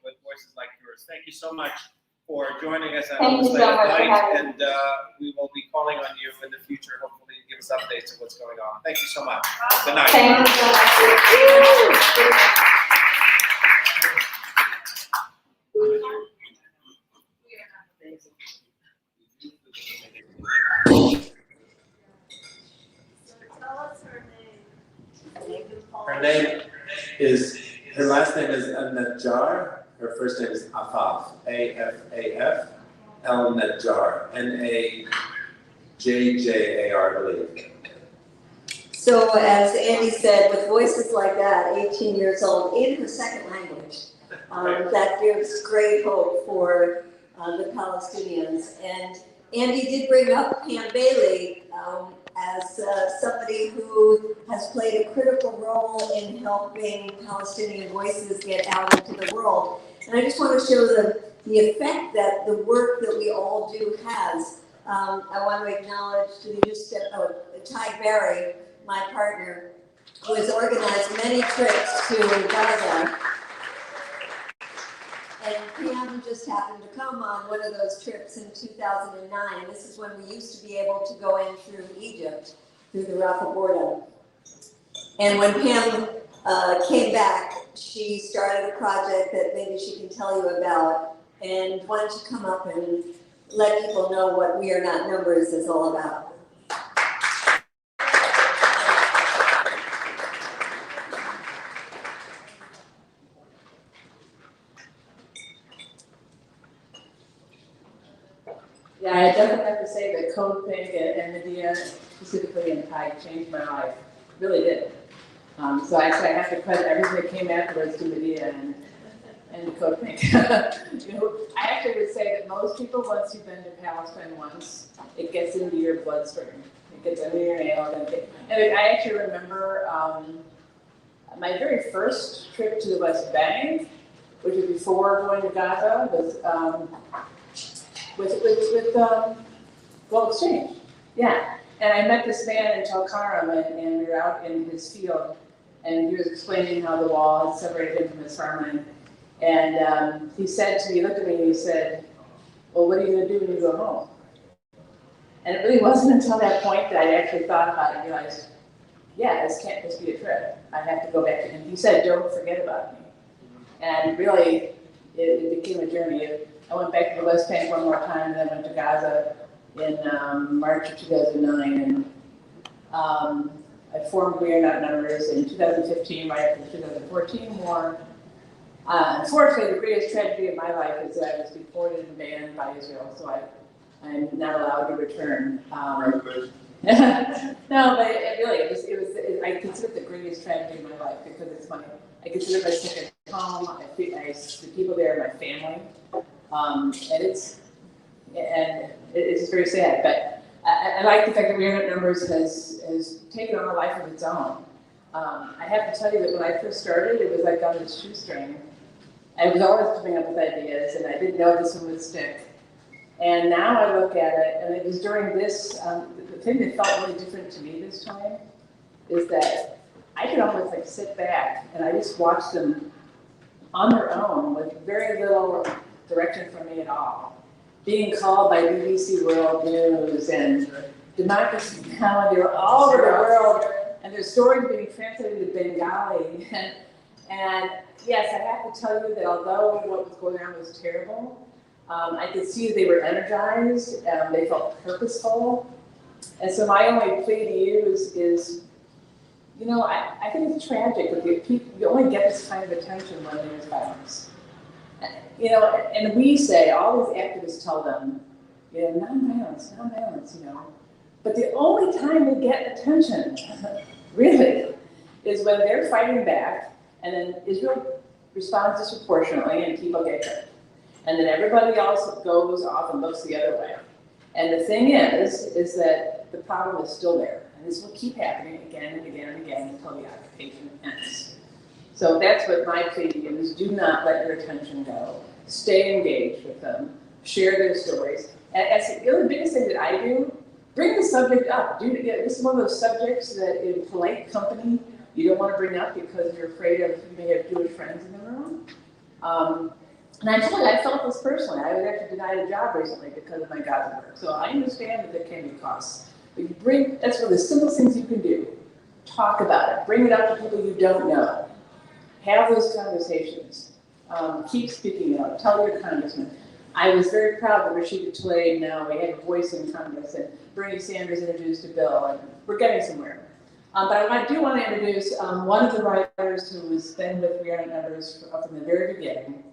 with voices like yours. Thank you so much for joining us on this late night, and we will be calling on you in the future, hopefully, to give us updates of what's going on. Thank you so much. Good night.
Thank you so much.
Her last name is Najjar. Her first name is Afaf, A-F-A-F, El Najjar, N-A-J-J-A-R, I believe.
So as Andy said, with voices like that, 18 years old, in her second language, that gives great hope for the Palestinians. And Andy did bring up Pam Bailey as somebody who has played a critical role in helping Palestinian voices get out into the world. And I just want to show the effect that the work that we all do has. I want to acknowledge Ty Berry, my partner, who has organized many trips to Gaza. And Pam just happened to come on one of those trips in 2009. This is when we used to be able to go in through Egypt, through the Rafah border. And when Pam came back, she started a project that maybe she can tell you about. And why don't you come up and let people know what We Are Not Numbers is all about.
Yeah, I definitely have to say that Code Pink and Medea, specifically in Thai, changed my life. Really did. So actually, I have to credit everything that came afterwards to Medea and Code Pink. I actually would say that most people, once you've been to Palestine once, it gets into your bloodstream. It gets under your nails. And I actually remember my very first trip to the West Bank, which was before going to Gaza, was with Gold Exchange. Yeah. And I met this man in Tulkarm, and we were out in his field, and he was explaining how the wall had separated him from his farmland. And he said to me, he looked at me and he said, well, what are you going to do when you go home? And it really wasn't until that point that I actually thought about it and realized, yeah, this can't just be a trip. I have to go back to him. He said, don't forget about me. And really, it became a journey. I went back to the West Bank one more time, and then went to Gaza in March of 2009. And I formed We Are Not Numbers in 2015, right after the 2014 war. Unfortunately, the greatest tragedy of my life is that I was deported and banned by Israel. So I I'm not allowed to return. No, but I consider it the greatest tragedy in my life because I consider my second home. The people there are my family, and it's just very sad. But I like the fact that We Are Not Numbers has taken on a life of its own. I have to tell you that when I first started, it was like on a shoestring. I was always coming up with ideas, and I didn't know this one would stick. And now I look at it, and it was during this, the thing that felt really different to me this time is that I could almost like sit back and I just watch them on their own with very little direction from me at all. Being called by BBC World News and Democracy Now! And they were all over the world, and their stories being translated to Bengali. And yes, I have to tell you that although what was going on was terrible, I could see they were energized, they felt purposeful. And so my only plea to you is you know, I think it's tragic that you only get this kind of attention when there's violence. You know, and we say, all these activists tell them, you know, non-violence, you know. But the only time they get attention, really, is when they're fighting back, and then Israel responds disproportionately and people get hurt. And then everybody else goes off and looks the other way. And the thing is that the problem is still there. And this will keep happening again and again and again until the occupation ends. So that's what my plea to you is: do not let your attention go. Stay engaged with them. Share their stories. And the biggest thing that I do, bring the subject up. This is one of those subjects that in polite company you don't want to bring up because you're afraid of, you may have Jewish friends in the room. And I tell you, I felt this personally. I was actually denied a job recently because of my Gaza work. So I understand that there can be costs. But that's one of the simplest things you can do. Talk about it. Bring it up to people you don't know. Have those conversations. Keep speaking out. Tell your congressman. I was very proud that Rashida Tlaib now, we have a voice in Congress, and Bernie Sanders introduced a bill, and we're getting somewhere. But I do want to introduce one of the writers who has been with We Are Not Numbers from the very beginning.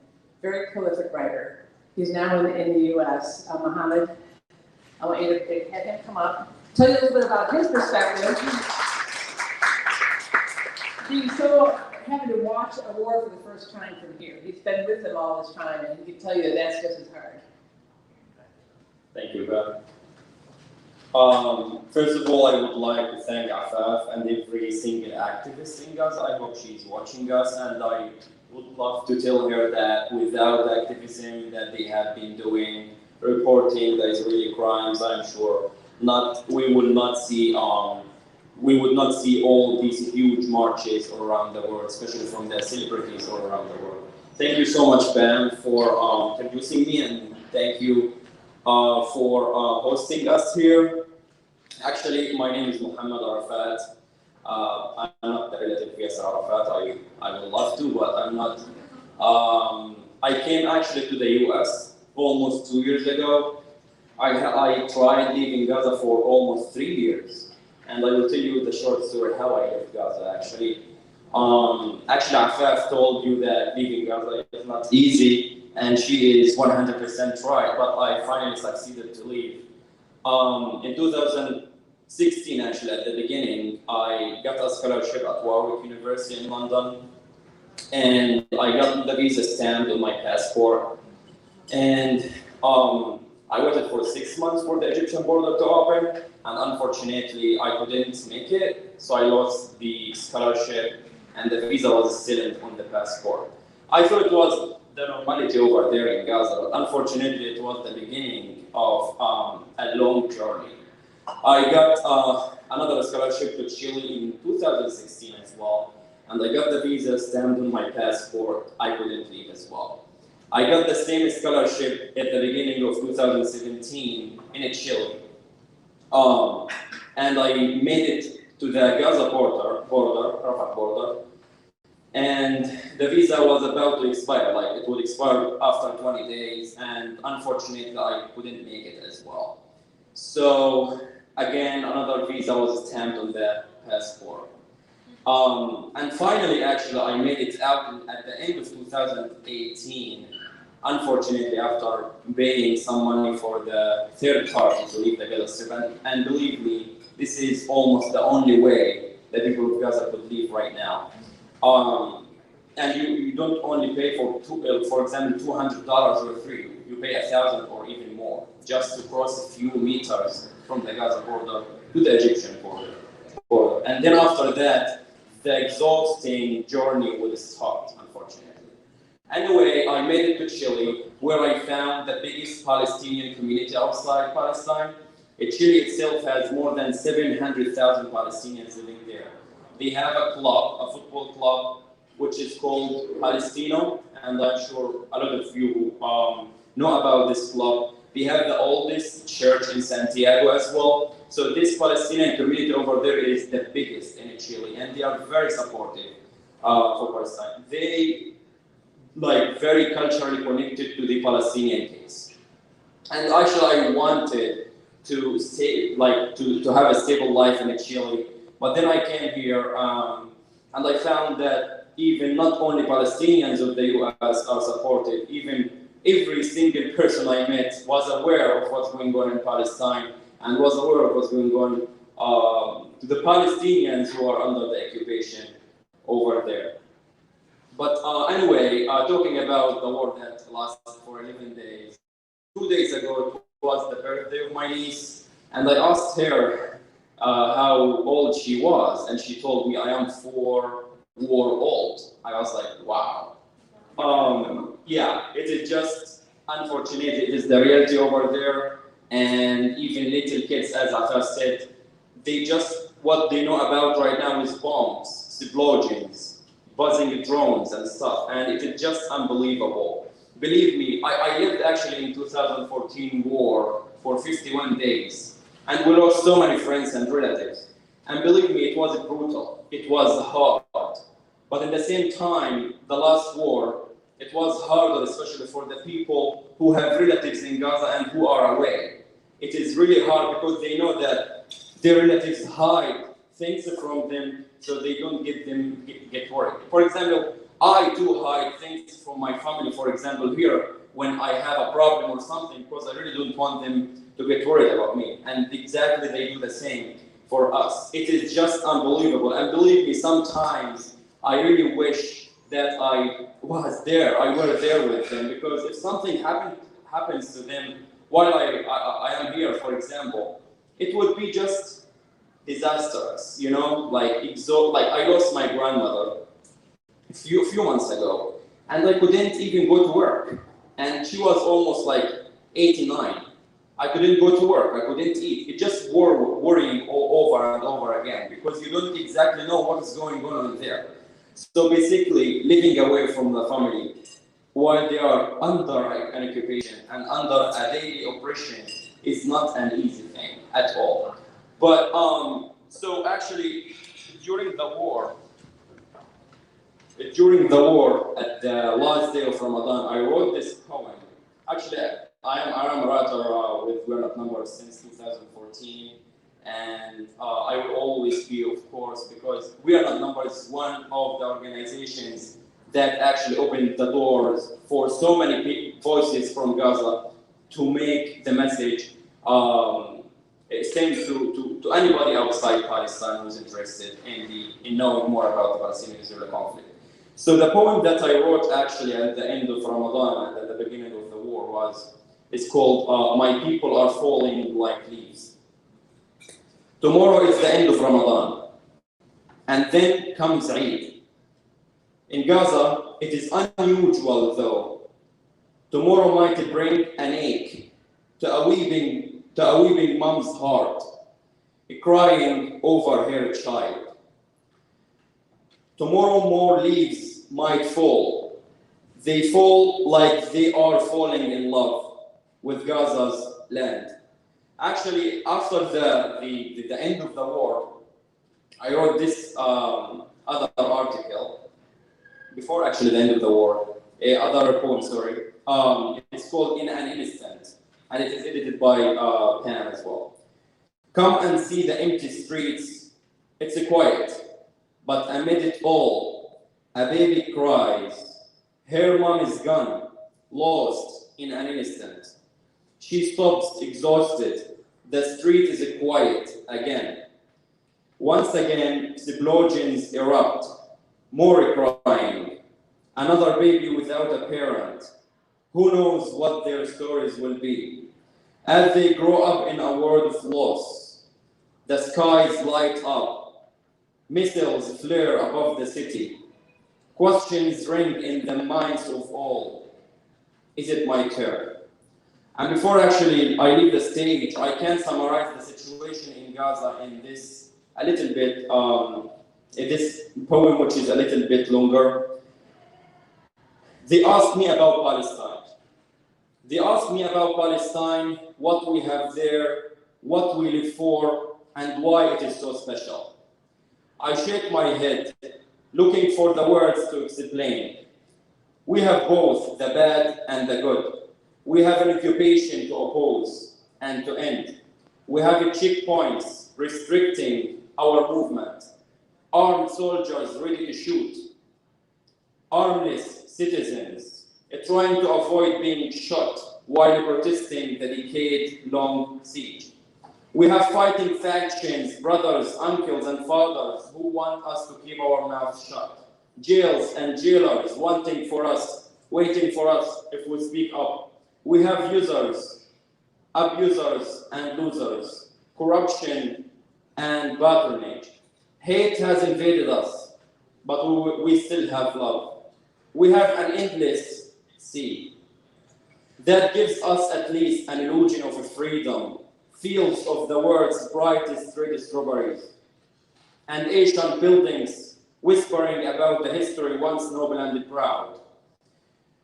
Very prolific writer. He's now in the U.S. Mohammed. I want you to have him come up, tell you a little bit about his perspective. He's so happy to watch a war for the first time from here. He's been with them all this time, and he can tell you that that's just as hard.
Thank you, Beth. First of all, I would like to thank Afaf and every single activist in Gaza. I hope she's watching us, and I would love to tell her that without the activism that they have been doing, reporting the Israeli crimes, I'm sure we would not see all these huge marches all around the world, especially from the celebrities all around the world. Thank you so much, Bam, for introducing me, and thank you for hosting us here. Actually, my name is Muhammad Arafat. I'm not the relative of Yasser Arafat. I would love to, but I'm not. I came actually to the US almost 2 years ago. I tried leaving Gaza for almost 3 years. And I will tell you the short story how I left Gaza actually. Actually, Afaf told you that leaving Gaza is not easy, and she is 100% right, but I finally succeeded to leave. In 2016, actually, at the beginning, I got a scholarship at Warwick University in London, and I got the visa stamped on my passport. And I waited for 6 months for the Egyptian border to open, and unfortunately, I couldn't make it, so I lost the scholarship, and the visa was still on the passport. I thought it was the normality over there in Gaza, but unfortunately, it was the beginning of a long journey. I got another scholarship to Chile in 2016 as well, and I got the visa stamped on my passport. I couldn't leave as well. I got the same scholarship at the beginning of 2017 in Chile. And I made it to the Gaza Rafah border, and the visa was about to expire, like it would expire after 20 days, and unfortunately I couldn't make it as well. So again, another visa was stamped on the passport. And finally, actually, I made it out at the end of 2018, unfortunately, after paying some money for the third party to leave the Gaza Strip. And believe me, this is almost the only way the people of Gaza could leave right now. And you don't only pay for example, $200 or $300. You pay $1,000 or even more just to cross a few meters from the Gaza border to the Egyptian border. And then after that, the exhausting journey would start, unfortunately. Anyway, I made it to Chile, where I found the biggest Palestinian community outside Palestine. Chile itself has more than 700,000 Palestinians living there. They have a club, a football club, which is called Palestino, and I'm sure a lot of you know about this club. They have the oldest church in Santiago as well. So this Palestinian community over there is the biggest in Chile, and they are very supportive for Palestine. They very culturally connected to the Palestinian case. And actually I wanted to stay, to have a stable life in Chile, but then I came here and I found that even not only Palestinians of the US are supportive, even every single person I met was aware of what's going on in Palestine and was aware of what's going on to the Palestinians who are under the occupation over there. But anyway, talking about the war that lasted for 11 days, 2 days ago it was the birthday of my niece, and I asked her how old she was, and she told me I am 4 war old. I was like, wow. Yeah, it is just unfortunate. It is the reality over there, and even little kids, as I first said, what they know about right now is bombs, explosions, buzzing drones and stuff, and it is just unbelievable. Believe me, I lived actually in 2014 war for 51 days, and we lost so many friends and relatives. And believe me, it was brutal, it was hard. But at the same time, the last war, it was harder, especially for the people who have relatives in Gaza and who are away. It is really hard because they know that their relatives hide things from them so they don't get worried. For example, I too hide things from my family, for example, here, when I have a problem or something, because I really don't want them to get worried about me. And exactly they do the same for us. It is just unbelievable. And believe me, sometimes I really wish that I was there, I were there with them, because if something happens to them while I am here, for example, it would be just disastrous, you know, like I lost my grandmother a few months ago, and I couldn't even go to work, and she was almost like 89. I couldn't go to work, I couldn't eat. It just worrying over and over again, because you don't exactly know what's going on there. So basically, living away from the family while they are under an occupation and under a daily oppression is not an easy thing at all. But so actually, during the war, at the last day of Ramadan, I wrote this poem. Actually, I am a writer with We're Not Numbers since 2014, and I will always be, of course, because We Are Not Numbers, one of the organizations that actually opened the doors for so many voices from Gaza to make the message extend to anybody outside Palestine who's interested in knowing more about the Palestinian-Israeli conflict. So the poem that I wrote actually at the end of Ramadan and at the beginning of the war it's called My People Are Falling Like Leaves. Tomorrow is the end of Ramadan, and then comes Eid. In Gaza, it is unusual though. Tomorrow might bring an ache to a weeping mom's heart, crying over her child. Tomorrow more leaves might fall. They fall like they are falling in love with Gaza's land. Actually, after the end of the war, I wrote this other article, before actually the end of the war, other poem, sorry. It's called In an Instant, and it is edited by Pam as well. Come and see the empty streets. It's quiet, but amid it all, a baby cries. Her mom is gone. lost in an instant. She stops exhausted. The street is quiet again. Once again, explosions erupt. More crying. Another baby without a parent. Who knows what their stories will be? As they grow up in a world of loss, the skies light up. Missiles flare above the city. Questions ring in the minds of all. Is it my turn? And before actually I leave the stage, I can summarize the situation in Gaza in this a little bit, in this poem, which is a little bit longer. They asked me about Palestine. They asked me about Palestine, what we have there, what we live for, and why it is so special. I shake my head, looking for the words to explain. We have both the bad and the good. We have an occupation to oppose and to end. We have checkpoints restricting our movement. Armed soldiers ready to shoot. Armless citizens trying to avoid being shot while protesting the decade-long siege. We have fighting factions, brothers, uncles, and fathers who want us to keep our mouths shut. Jails and jailers wanting for us, waiting for us if we speak up. We have users, abusers, and losers, corruption and patronage. Hate has invaded us, but we still have love. We have an endless sea that gives us at least an illusion of freedom, fields of the world's brightest red strawberries, and ancient buildings whispering about the history once noble and proud.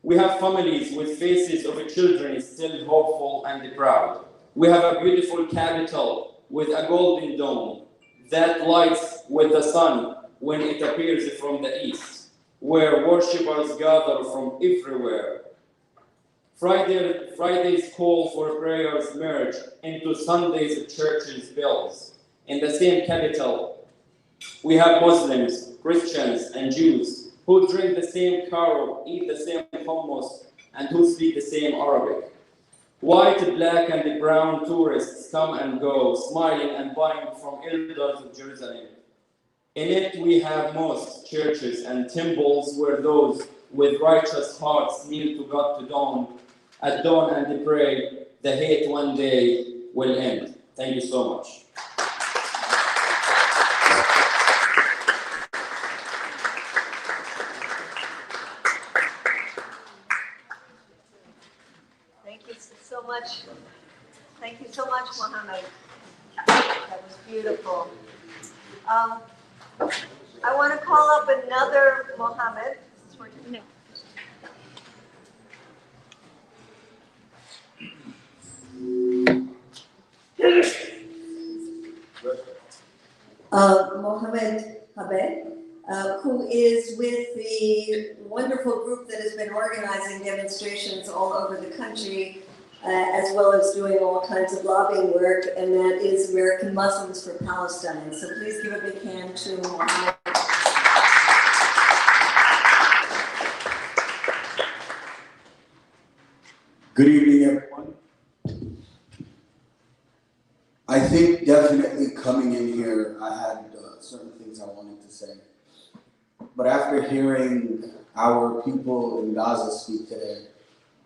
We have families with faces of children still hopeful and proud. We have a beautiful capital with a golden dome that lights with the sun when it appears from the east, where worshippers gather from everywhere. Friday's call for prayers merge into Sunday's church's bells. In the same capital, we have Muslims, Christians, and Jews who drink the same karo, eat the same hummus, and who speak the same Arabic. White, black, and brown tourists come and go, smiling and buying from elders of Jerusalem. In it, we have mosques, churches, and temples where those with righteous hearts kneel to God at dawn and pray the hate one day will end. Thank you so much.
Thank you so much. Thank you so much, Mohammed. That was beautiful. I want to call up another Mohammed. No. Mohammed Habib, who is with the wonderful group that has been organizing demonstrations all over the country, as well as doing all kinds of lobbying work, and that is American Muslims for Palestine. So please give a big hand to Mohammed.
Good evening, everyone. I think definitely coming in here, I had certain things I wanted to say. But after hearing our people in Gaza speak today,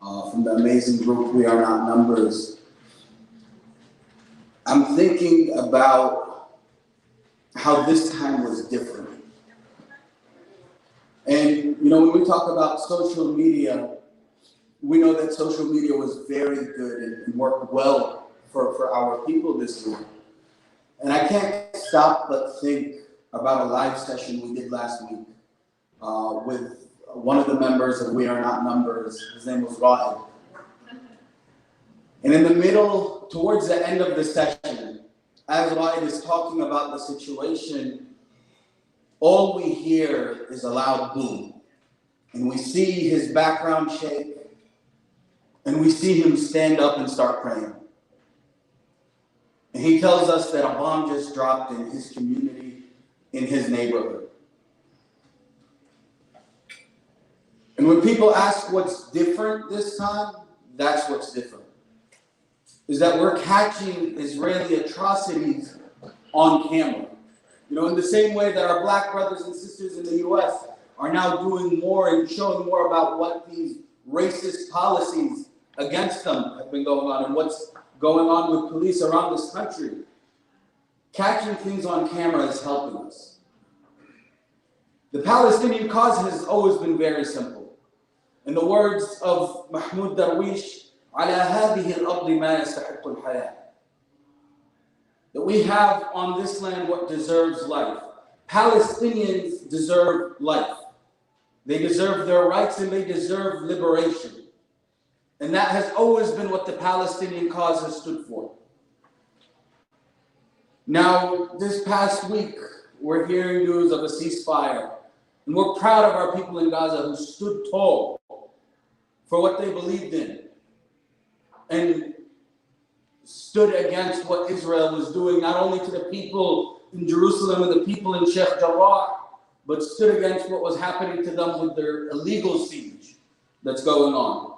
from the amazing group We Are Not Numbers, I'm thinking about how this time was different. And, you know, when we talk about social media, we know that social media was very good and worked well for our people this week. And I can't stop but think about a live session we did last week with one of the members of We Are Not Numbers. His name was Rod. And in the middle, towards the end of the session, as Rod is talking about the situation, all we hear is a loud boom. And we see his background shake, and we see him stand up and start praying. And he tells us that a bomb just dropped in his community, in his neighborhood. And when people ask what's different this time, that's what's different. Is that we're catching Israeli atrocities on camera. You know, in the same way that our black brothers and sisters in the US are now doing more and showing more about what these racist policies against them have been going on and what's going on with police around this country. Catching things on camera is helping us. The Palestinian cause has always been very simple. In the words of Mahmoud Darwish, على هذه الأرض ما يستحق الحياة. That we have on this land what deserves life. Palestinians deserve life. They deserve their rights and they deserve liberation. And that has always been what the Palestinian cause has stood for. Now, this past week, we're hearing news of a ceasefire. And we're proud of our people in Gaza who stood tall for what they believed in and stood against what Israel was doing, not only to the people in Jerusalem and the people in Sheikh Jarrah, but stood against what was happening to them with their illegal siege that's going on.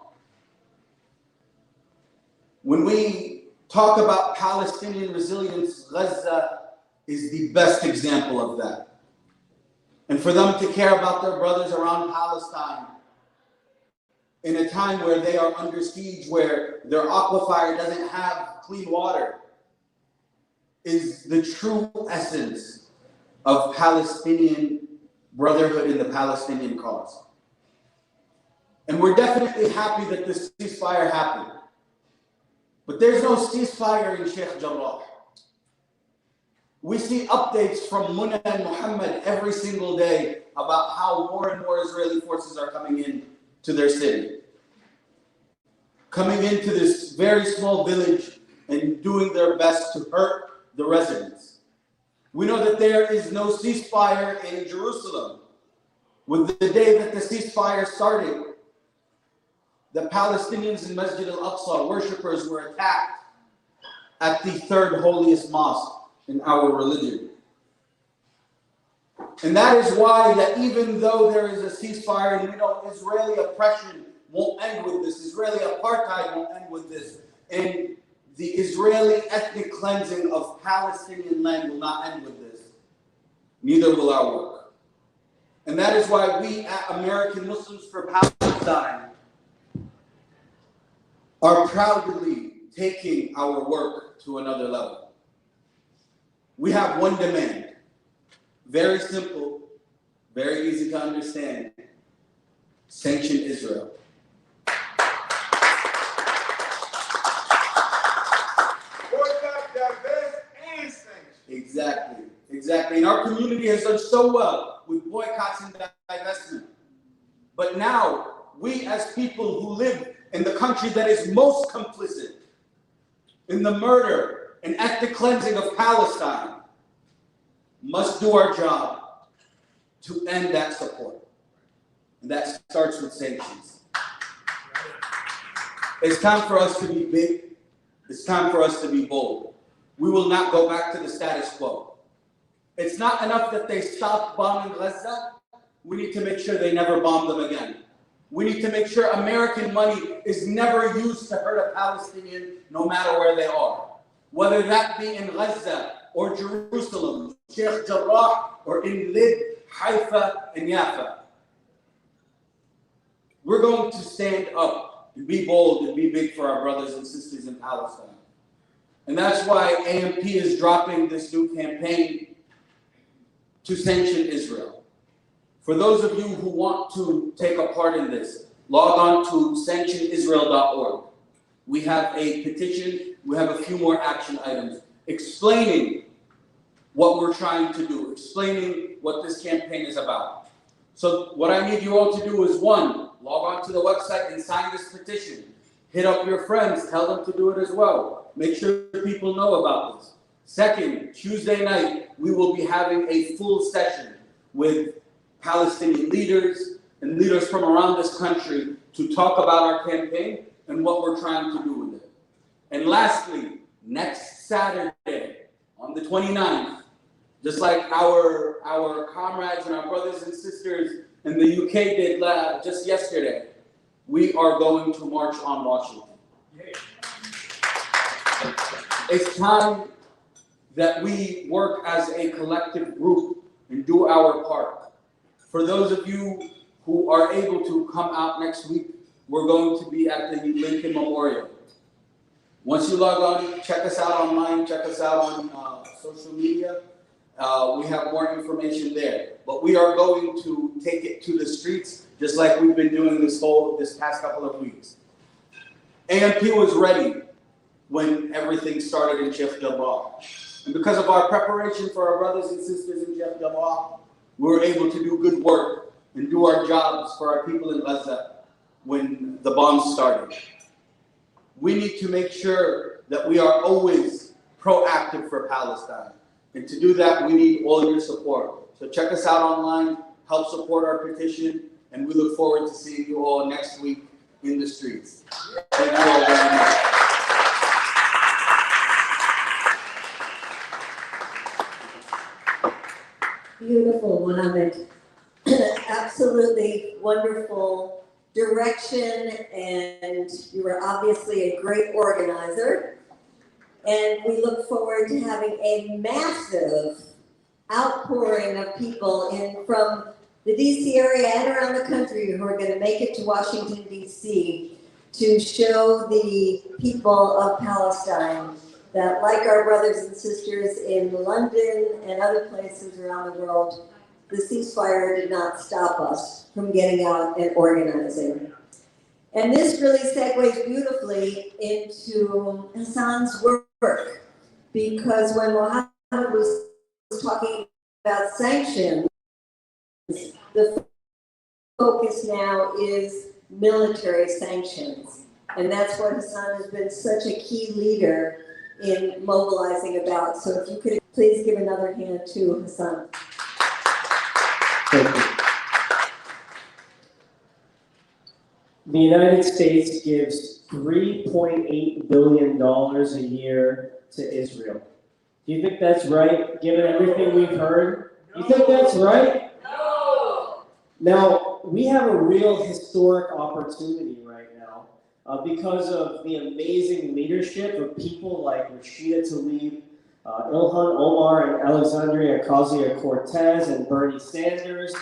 When we talk about Palestinian resilience, Gaza is the best example of that. And for them to care about their brothers around Palestine in a time where they are under siege, where their aquifer doesn't have clean water, is the true essence of Palestinian brotherhood in the Palestinian cause. And we're definitely happy that this ceasefire happened. But there's no ceasefire in Sheikh Jarrah. We see updates from Muna and Muhammad every single day about how more and more Israeli forces are coming in to their city. Coming into this very small village and doing their best to hurt the residents. We know that there is no ceasefire in Jerusalem. With the day that the ceasefire started, the Palestinians in Masjid al-Aqsa, worshippers, were attacked at the third holiest mosque in our religion. And that is why that even though there is a ceasefire and we know Israeli oppression won't end with this, Israeli apartheid won't end with this, and the Israeli ethnic cleansing of Palestinian land will not end with this, neither will our work. And that is why we at American Muslims for Palestine are proudly taking our work to another level. We have one demand, very simple, very easy to understand: sanction Israel.
Boycott, divest, and sanction.
Exactly. And our community has done so well with boycotts and divestment. But now, we as people who live in the country that is most complicit in the murder and ethnic cleansing of Palestine must do our job to end that support. And that starts with sanctions. It's time for us to be big. It's time for us to be bold. We will not go back to the status quo. It's not enough that they stopped bombing Gaza. We need to make sure they never bomb them again. We need to make sure American money is never used to hurt a Palestinian, no matter where they are. Whether that be in Gaza or Jerusalem, Sheikh Jarrah, or in Lid, Haifa, and Yafa. We're going to stand up and be bold and be big for our brothers and sisters in Palestine. And that's why AMP is dropping this new campaign to sanction Israel. For those of you who want to take a part in this, log on to sanctionisrael.org. We have a petition, we have a few more action items explaining what we're trying to do, explaining what this campaign is about. So what I need you all to do is, one, log on to the website and sign this petition. Hit up your friends, tell them to do it as well. Make sure people know about this. Second, Tuesday night, we will be having a full session with Palestinian leaders and leaders from around this country to talk about our campaign and what we're trying to do with it. And lastly, next Saturday, on the 29th, just like our comrades and our brothers and sisters and the UK did just yesterday, we are going to march on Washington. It's time that we work as a collective group and do our part. For those of you who are able to come out next week, we're going to be at the Lincoln Memorial. Once you log on, check us out online, check us out on social media. We have more information there. But we are going to take it to the streets, just like we've been doing this past couple of weeks. AMP was ready when everything started in Chef Dabah. And because of our preparation for our brothers and sisters in Chef Dabah, we were able to do good work and do our jobs for our people in Gaza when the bombs started. We need to make sure that we are always proactive for Palestine. And to do that, we need all your support. So check us out online, help support our petition, and we look forward to seeing you all next week in the streets. Thank you all very much.
Beautiful, Mohammed. Absolutely wonderful direction, and you were obviously a great organizer. And we look forward to having a massive outpouring of people in from the DC area and around the country who are going to make it to Washington, DC to show the people of Palestine that, like our brothers and sisters in London and other places around the world, the ceasefire did not stop us from getting out and organizing. And this really segues beautifully into Hassan's work, because when Mohammed was talking about sanctions, the focus now is military sanctions. And that's what Hassan has been such a key leader in mobilizing about. So if you could please give another hand to Hassan.
Thank you. The United States gives $3.8 billion a year to Israel. Do you think that's right, given everything we've heard? Do you think that's right? No! Now, we have a real historic opportunity right now because of the amazing leadership of people like Rashida Tlaib, Ilhan Omar and Alexandria Ocasio-Cortez and Bernie Sanders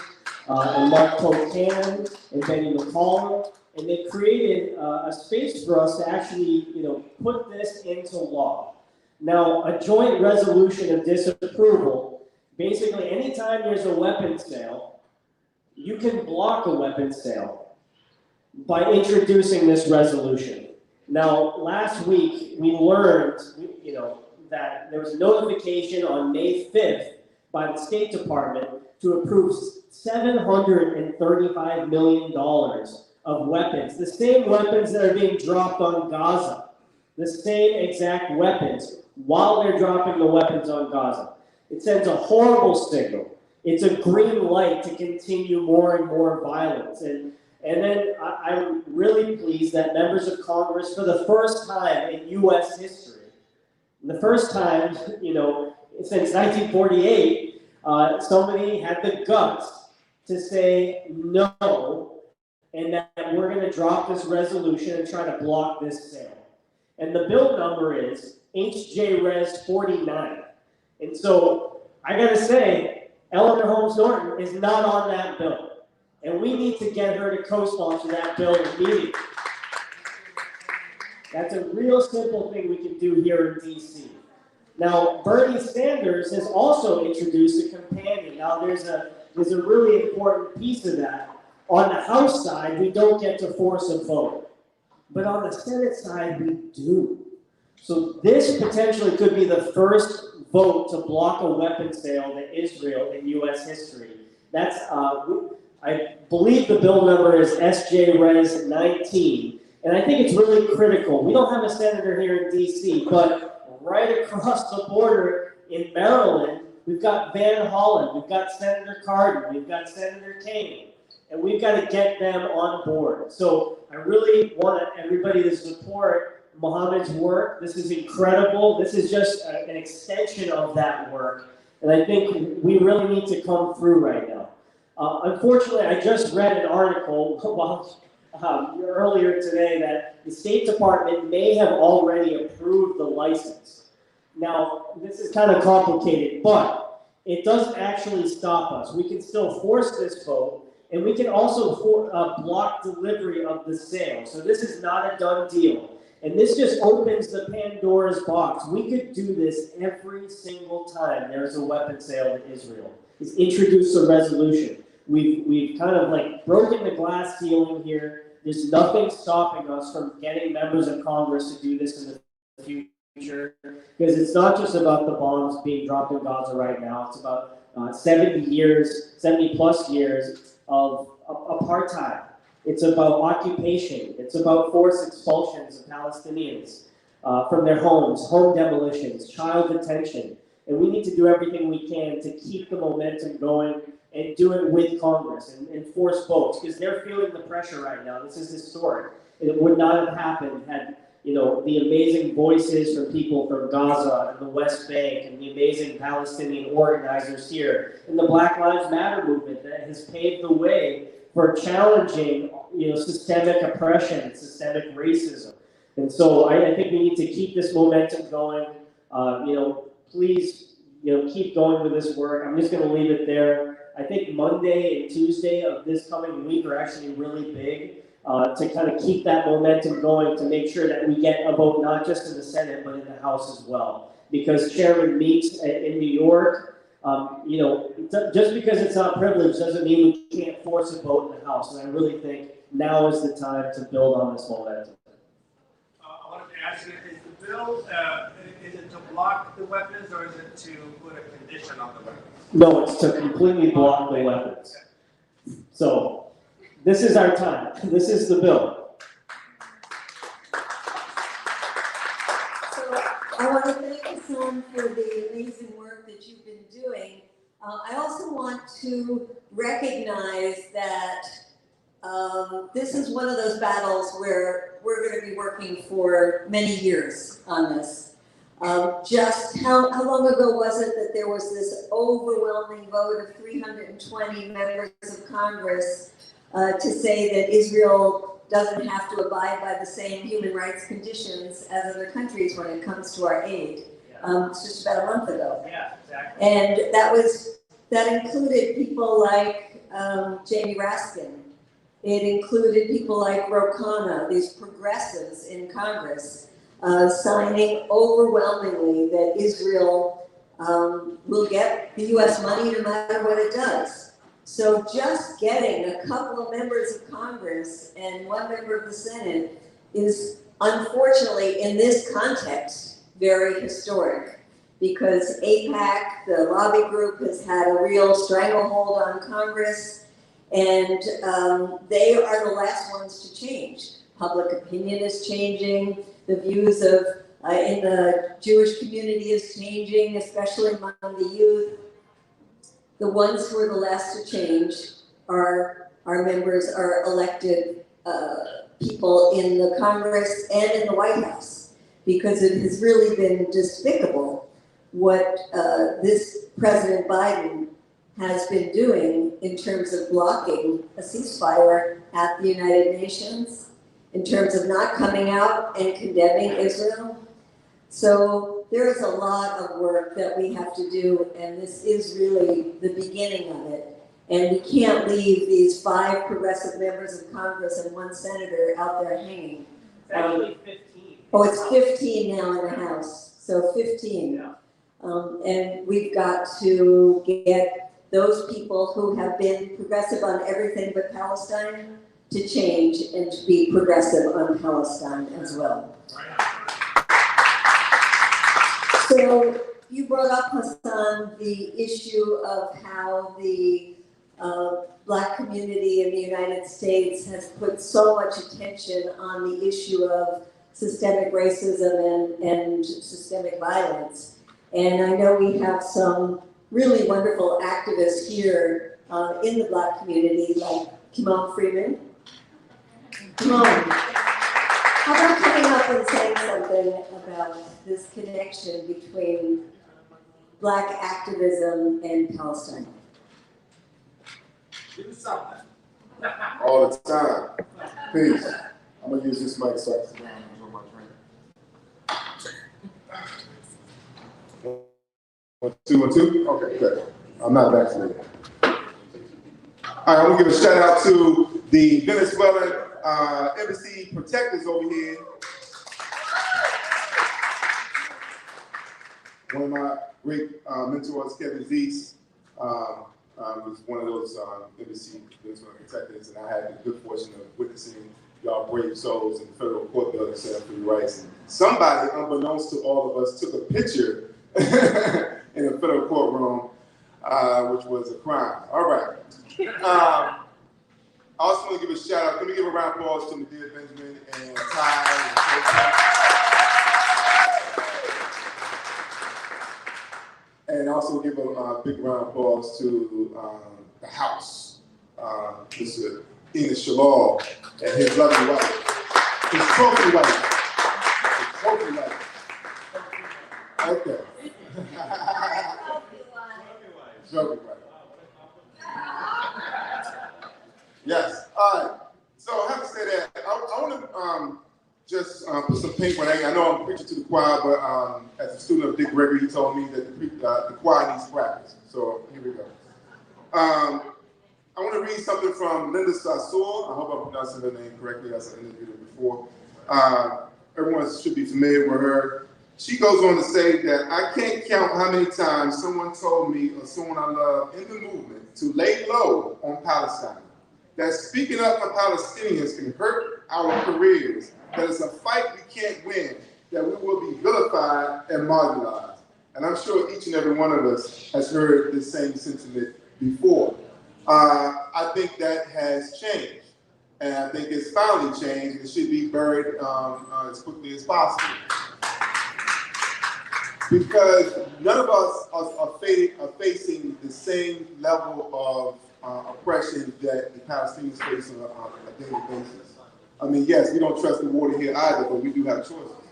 and Mark Pocan and Benny McCollum. And they created a space for us to actually, put this into law. Now, a joint resolution of disapproval, basically anytime there's a weapons sale, you can block a weapons sale by introducing this resolution. Now, last week, we learned, that there was a notification on May 5th by the State Department to approve $735 million of weapons, the same weapons that are being dropped on Gaza, the same exact weapons, while they're dropping the weapons on Gaza. It sends a horrible signal. It's a green light to continue more and more violence. And then I'm really pleased that members of Congress, for the first time in U.S. history, the first time, since 1948, somebody had the guts to say no, and that we're going to drop this resolution and try to block this sale. And the bill number is HJ Res 49. And so I got to say, Eleanor Holmes Norton is not on that bill. And we need to get her to co-sponsor that bill immediately. That's a real simple thing we can do here in DC. Now, Bernie Sanders has also introduced a companion. Now, there's a really important piece of that. On the House side, we don't get to force a vote. But on the Senate side, we do. So this potentially could be the first vote to block a weapons sale to Israel in U.S. history. That's, I believe the bill number is SJ Res 19. And I think it's really critical. We don't have a senator here in D.C., but right across the border in Maryland, we've got Van Hollen, we've got Senator Cardin, we've got Senator Kane, and we've got to get them on board. So I really want everybody to support Mohammed's work. This is incredible. This is just an extension of that work. And I think we really need to come through right now. Unfortunately, I just read an article earlier today that the State Department may have already approved the license. Now, this is kind of complicated, but it doesn't actually stop us. We can still force this vote, and we can also block delivery of the sale. So this is not a done deal. And this just opens the Pandora's box. We could do this every single time there's a weapon sale to Israel. It's introduced a resolution. We've kind of like broken the glass ceiling here. There's nothing stopping us from getting members of Congress to do this in the future, because it's not just about the bombs being dropped in Gaza right now. It's about 70 plus years of apartheid. It's about occupation. It's about forced expulsions of Palestinians from their homes, home demolitions, child detention. And we need to do everything we can to keep the momentum going and do it with Congress and force votes, because they're feeling the pressure right now. This is historic. It would not have happened had the amazing voices from people from Gaza and the West Bank and the amazing Palestinian organizers here and the Black Lives Matter movement that has paved the way for challenging systemic oppression, systemic racism. And so I think we need to keep this momentum going. Please keep going with this work. I'm just going to leave it there. I think Monday and Tuesday of this coming week are actually really big to kind of keep that momentum going, to make sure that we get a vote not just in the Senate, but in the House as well. Because Chairman meets in New York, just because it's not privileged doesn't mean we can't force a vote in the House. And I really think now is the time to build on this momentum.
I wanted to ask you, is the bill, is it to block the weapons, or is it to put a condition on the weapons?
No, it's to completely block the weapons. So, this is our time. This is the bill.
So I want to thank you, Son, for the amazing work that you've been doing. I also want to recognize that this is one of those battles where we're going to be working for many years on this. Just how long ago was it that there was this overwhelming vote of 320 members of Congress to say that Israel doesn't have to abide by the same human rights conditions as other countries when it comes to our aid? It's just about a month ago.
Yeah, exactly.
And that included people like Jamie Raskin. It included people like Ro Khanna, these progressives in Congress, signing overwhelmingly that Israel will get the U.S. money no matter what it does. So just getting a couple of members of Congress and one member of the Senate is, unfortunately, in this context, very historic, because AIPAC, the lobby group, has had a real stranglehold on Congress, and they are the last ones to change. Public opinion is changing. The views of in the Jewish community is changing, especially among the youth. The ones who are the last to change are our members, our elected people in the Congress and in the White House, because it has really been despicable what this President Biden has been doing in terms of blocking a ceasefire at the United Nations, in terms of not coming out and condemning Israel. So there is a lot of work that we have to do, and this is really the beginning of it. And we can't leave these 5 progressive members of Congress and 1 senator out there hanging.
It's actually 15.
Oh, it's 15 now in the House, so 15.
Yeah.
And we've got to get those people who have been progressive on everything but Palestine to change and to be progressive on Palestine as well. So you brought up, Hassan, the issue of how the Black community in the United States has put so much attention on the issue of systemic racism and systemic violence. And I know we have some really wonderful activists here in the Black community, like Kimon Freeman. Kimon, how about coming up and saying something about this connection between Black activism and Palestine?
Do something.
All the time. Peace. I'm gonna use this mic so I can sit down and enjoy my drink. 1, 2, 1, 2. Okay, good. I'm not vaccinated. All right, I want to give a shout out to the Venezuelan embassy protectors over here. One of my great mentors, Kevin Zeese, was one of those embassy Venezuelan protectors, and I had the good fortune of witnessing y'all brave souls in the federal court building set up for your rights. And somebody, unbeknownst to all of us, took a picture in a federal courtroom, which was a crime. All right. I also want to give a shout out. Can we give a round of applause to Medea Benjamin and Ty and Tracy? And also give a big round of applause to the House, Mr. Ina Shalal and his lovely wife, his trophy wife, his trophy wife. Okay. Trophy wife. Yes. All right. So having said that, I want to just put some paint on it. I know I'm preaching to the choir, but as a student of Dick Gregory, he told me that the choir needs practice. So here we go. I want to read something from Linda Sarsour. I hope I'm pronouncing her name correctly, as I interviewed her before. Everyone should be familiar with her. She goes on to say that I can't count how many times someone told me or someone I love in the movement to lay low on Palestine. That speaking up for Palestinians can hurt our careers, that it's a fight we can't win, that we will be vilified and marginalized. And I'm sure each and every one of us has heard this same sentiment before. I think that has changed. And I think it's finally changed. It should be buried as quickly as possible. Because none of us are facing the same level of oppression that the Palestinians face on a daily basis. I mean, yes, we don't trust the water here either, but we do have choices.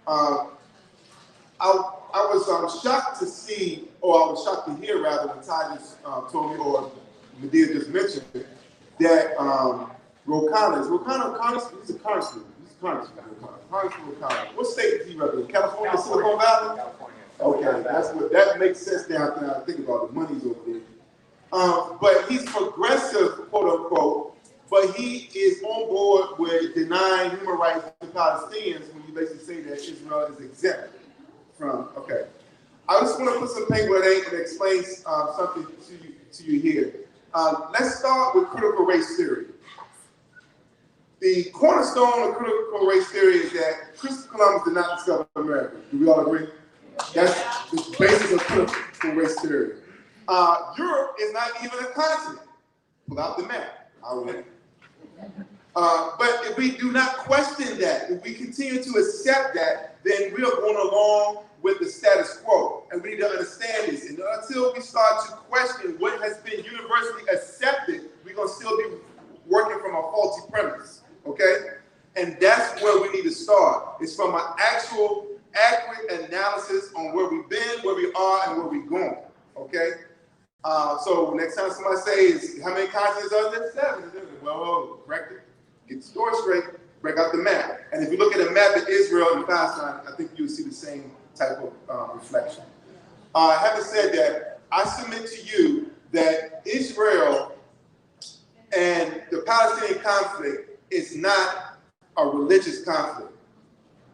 I was shocked to see, or I was shocked to hear rather, when Ty just told me, or Medea just mentioned, that Congressman. He's a congressman. What state is he representing? California, Silicon Valley? Okay, that makes sense down there. I think about the money's over there. But he's progressive, quote unquote, but he is on board with denying human rights to Palestinians when you basically say that Israel is exempt from, okay. I just want to put some paper in and explain something to you here. Let's start with critical race theory. The cornerstone of critical race theory is that Christopher Columbus did not discover America. Do we all agree? That's the basis of critical race theory. Europe is not even a continent. Pull out the map. But if we do not question that, if we continue to accept that, then we are going along with the status quo. And we need to understand this. And until we start to question what has been universally accepted, we're going to still be working from a faulty premise. Okay? And that's where we need to start. It's from an actual, accurate analysis on where we've been, where we are, and where we're going. Okay? So next time somebody says, how many continents are there? 7. Well, correct it. Get the story straight. Break out the map. And if you look at a map of Israel and Palestine, I think you'll see the same type of reflection. Having said that, I submit to you that Israel and the Palestinian conflict is not a religious conflict.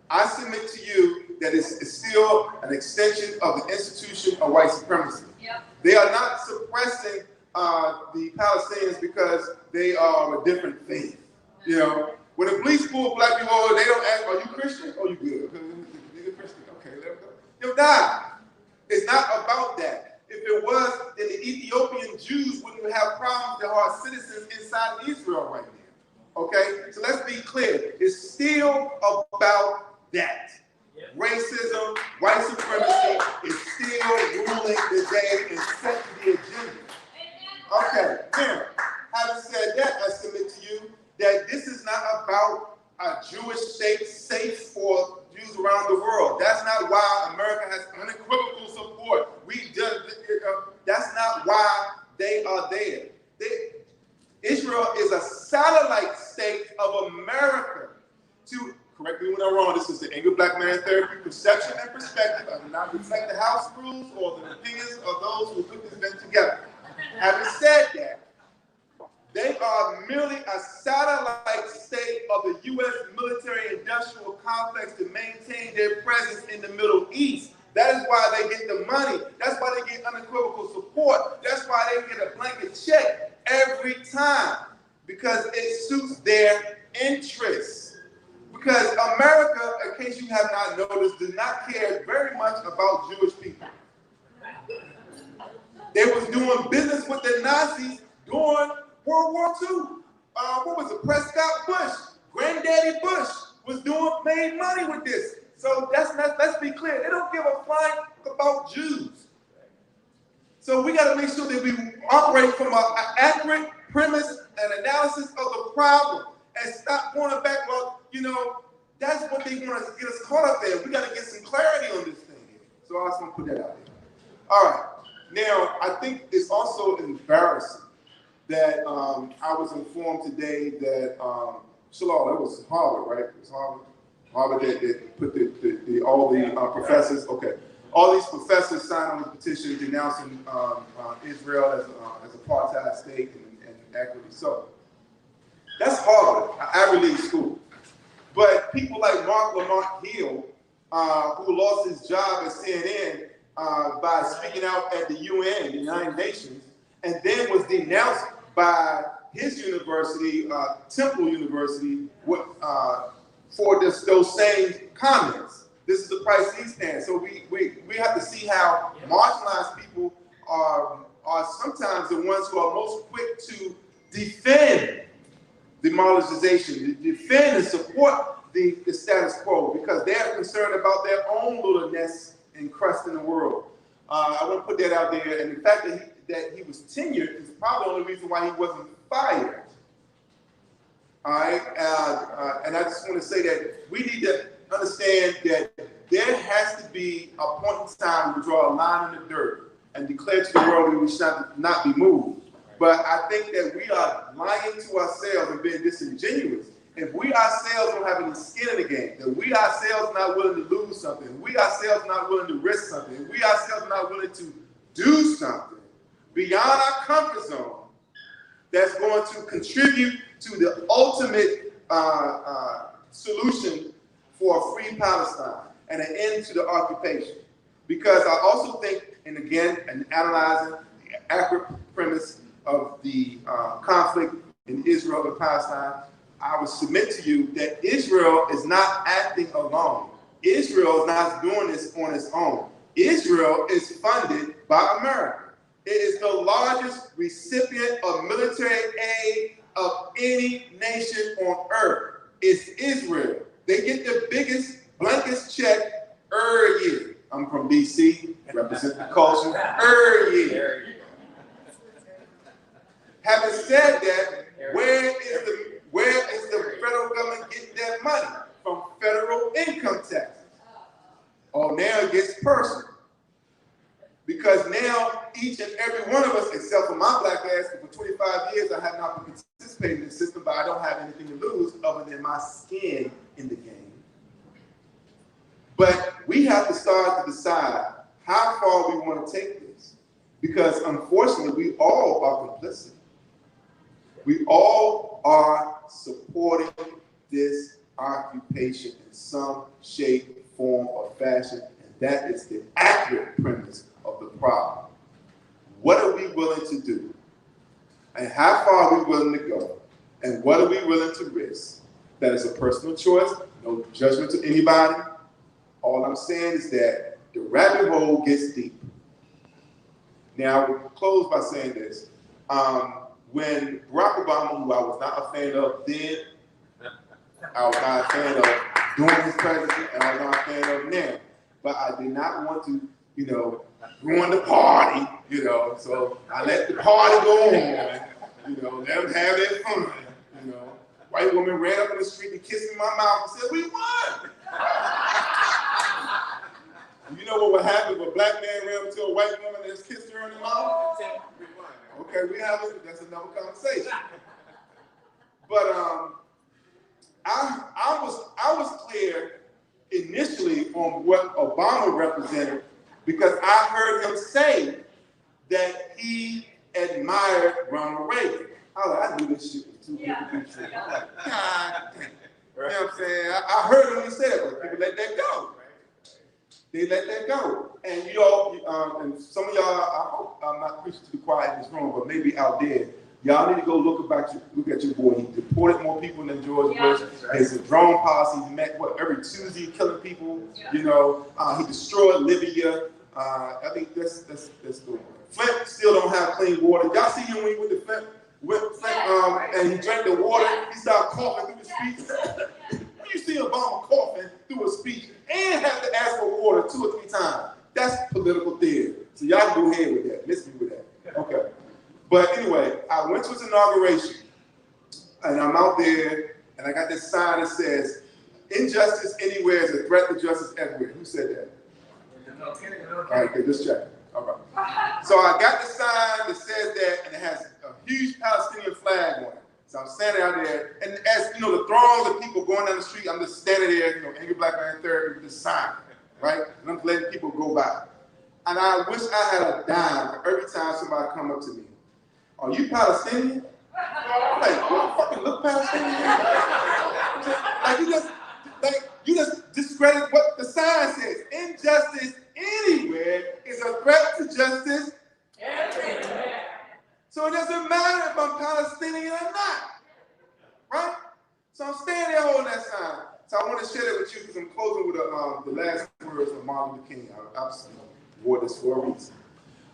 I submit to you that it's still an extension of the institution of white supremacy. Yep. They are not suppressing the Palestinians because they are a different faith. You know, when the police pull black people over, they don't ask, are you Christian? Oh, you good. You're Christian. Okay, let them go. They'll die. It's not about that. If it was, then the Ethiopian Jews wouldn't have problems that are citizens inside Israel right now. Okay? So let's be clear. It's still about that. Racism, white supremacy is still ruling the day and setting the agenda. Okay, now, having said that, I submit to you that this is not about a Jewish state safe for Jews around the world. That's not why America has unequivocal support. That's not why they are there. brand therapy perception and perspective. I do not reflect the house rules or the opinions of those who put this event together. Having said that, they are merely a satellite state of the U.S. military-industrial complex to maintain their presence in the Middle East. That is why they get the money. That's why they get unequivocal support. That's why they get a blanket check every time, because it suits their interests. Because America, in case you have not noticed, does not care very much about Jewish people. They was doing business with the Nazis during World War II. What was it? Prescott Bush, Granddaddy Bush was made money with this. So let's be clear. They don't give a flying about Jews. So we got to make sure that we operate from an accurate premise and analysis of the problem and stop going back. Well, that's what they want to get us caught up in. We got to get some clarity on this thing. So I just want to put that out there. All right. Now, I think it's also embarrassing that I was informed today that Shalal, it was Harvard, right? It was Harvard. Harvard that put all the professors. Okay, all these professors signed on the petition denouncing Israel as a apartheid state and equity. So that's Harvard, an Ivy League school. But people like Mark Lamont Hill, who lost his job at CNN by speaking out at the UN, the United Nations, and then was denounced by his university, Temple University, for those same comments. This is the price he stands. So we have to see how marginalized people are sometimes the ones who are most quick to defend demonetization, to defend and support the status quo, because they're concerned about their own little nest and crust in the world. I want to put that out there. And the fact that he was tenured is probably the only reason why he wasn't fired. All right, and I just want to say that we need to understand that there has to be a point in time to draw a line in the dirt and declare to the world that we should not be moved. But I think that we are lying to ourselves and being disingenuous. If we ourselves don't have any skin in the game, that we ourselves are not willing to lose something, we ourselves are not willing to risk something, we ourselves are not willing to do something beyond our comfort zone that's going to contribute to the ultimate solution for a free Palestine and an end to the occupation. Because I also think, and again, in analyzing the accurate premise of the conflict in Israel and Palestine, I would submit to you that Israel is not acting alone. Israel is not doing this on its own. Israel is funded by America. It is the largest recipient of military aid of any nation on earth. It's Israel. They get the biggest, blankest check every year. I'm from DC, represent the culture, every year. Having said that, where is the federal government getting that money? From federal income taxes. Oh, now it gets personal. Because now each and every one of us, except for my black ass, for 25 years I have not been participating in the system, but I don't have anything to lose other than my skin in the game. But we have to start to decide how far we want to take this. Because unfortunately, we all are complicit. We all are supporting this occupation in some shape, form, or fashion, and that is the accurate premise of the problem. What are we willing to do? And how far are we willing to go? And what are we willing to risk? That is a personal choice, no judgment to anybody. All I'm saying is that the rabbit hole gets deep. Now, we'll close by saying this. When Barack Obama, who I was not a fan of then, I was not a fan of during his presidency, and I was not a fan of now. But I did not want to, ruin the party, so I let the party go on, let them have their fun, White woman ran up in the street and kissed me in my mouth and said, "We won!" You know what would happen if a black man ran up to a white woman and just kissed her in the mouth? Okay, that's another conversation. But I was clear initially on what Obama represented because I heard him say that he admired Ronald Reagan. I was like, I knew this shit was too good to be true. I'm like, God damn. You know what I'm saying? I heard him say that, but people let that go. They let that go. And you all, and some of y'all, I hope I'm not preaching to the choir in this room, but maybe out there, y'all need to go look at your boy. He deported more people than George Bush. His drone policy, he met every Tuesday killing people. You know, he destroyed Libya. I think that's the one. Flint still don't have clean water. Y'all see him when he went to Flint, and he drank the water. He started coughing through the speech. You see Obama coughing through a speech and have to ask for water 2 or 3 times. That's political theater. So y'all can go ahead with that. Miss me with that. Okay. But anyway, I went to his inauguration, and I'm out there, and I got this sign that says, "Injustice anywhere is a threat to justice everywhere." Who said that?
No kidding.
All right, okay, just check. All right. So I got the sign that says that, and it has a huge Palestinian flag on it. So I'm standing out there, and as you know, the throngs of people going down the street, I'm just standing there, you know, angry black man therapy with this sign, right? And I'm letting people go by. And I wish I had a dime for every time somebody come up to me. Are you Palestinian? I'm like, you don't fucking look Palestinian. You just discredit what the sign says. Injustice anywhere is a threat to justice everywhere. So it doesn't matter if I'm Palestinian or not, right? So I'm standing there holding that sign. So I want to share that with you because I'm closing with the last words of Martin Luther King. I wore this for a reason.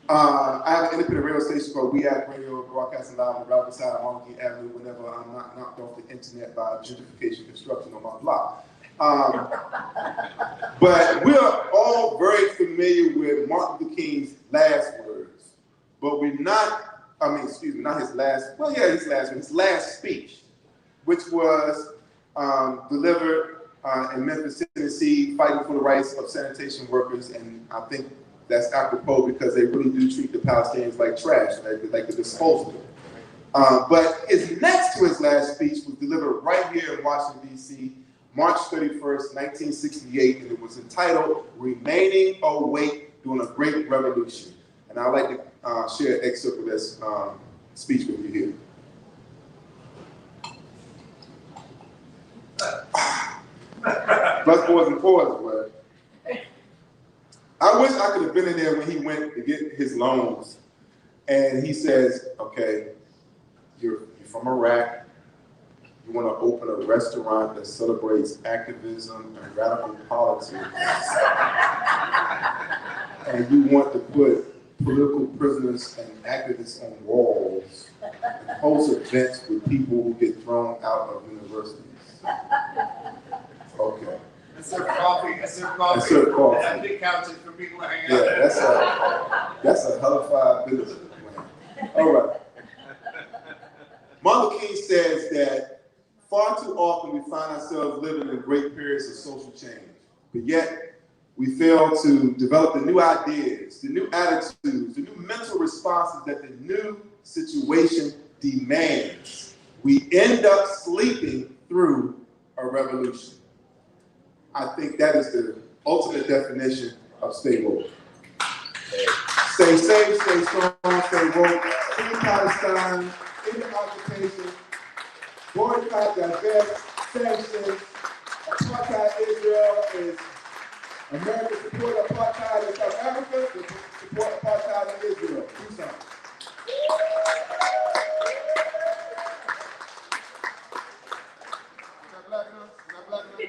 I have an independent radio station called We Act Radio, broadcasting live on the right side of Martin King Avenue whenever I'm not knocked off the internet by gentrification construction on my block. But we are all very familiar with Martin Luther King's last words, but we're not. Not his last, his last speech, which was delivered in Memphis, Tennessee, fighting for the rights of sanitation workers. And I think that's apropos because they really do treat the Palestinians like trash, like the disposable. But his next to his last speech was delivered right here in Washington, D.C., March 31st, 1968, and it was entitled Remaining Awake During a Great Revolution. And I'd like to share an excerpt of this speech with you here. Busboys and Poets, but I wish I could have been in there when he went to get his loans. And he says, okay, you're from Iraq. You want to open a restaurant that celebrates activism and radical politics. And you want to put political prisoners and activists on walls and host events with people who get thrown out of universities. Okay.
And serve coffee.
And serve coffee.
And big couches for people to hang out.
Yeah, that's a hellified business plan. All right. Martin Luther King says that far too often we find ourselves living in great periods of social change, but yet we fail to develop the new ideas, the new attitudes, the new mental responses that the new situation demands. We end up sleeping through a revolution. I think that is the ultimate definition of stay woke. Stay safe, stay strong, stay woke. Free Palestine, end the occupation, boycott, divest, sanctions. Apartheid Israel is America support apartheid in South Africa, support apartheid in Israel. Do something. Is that black enough? Is that black enough?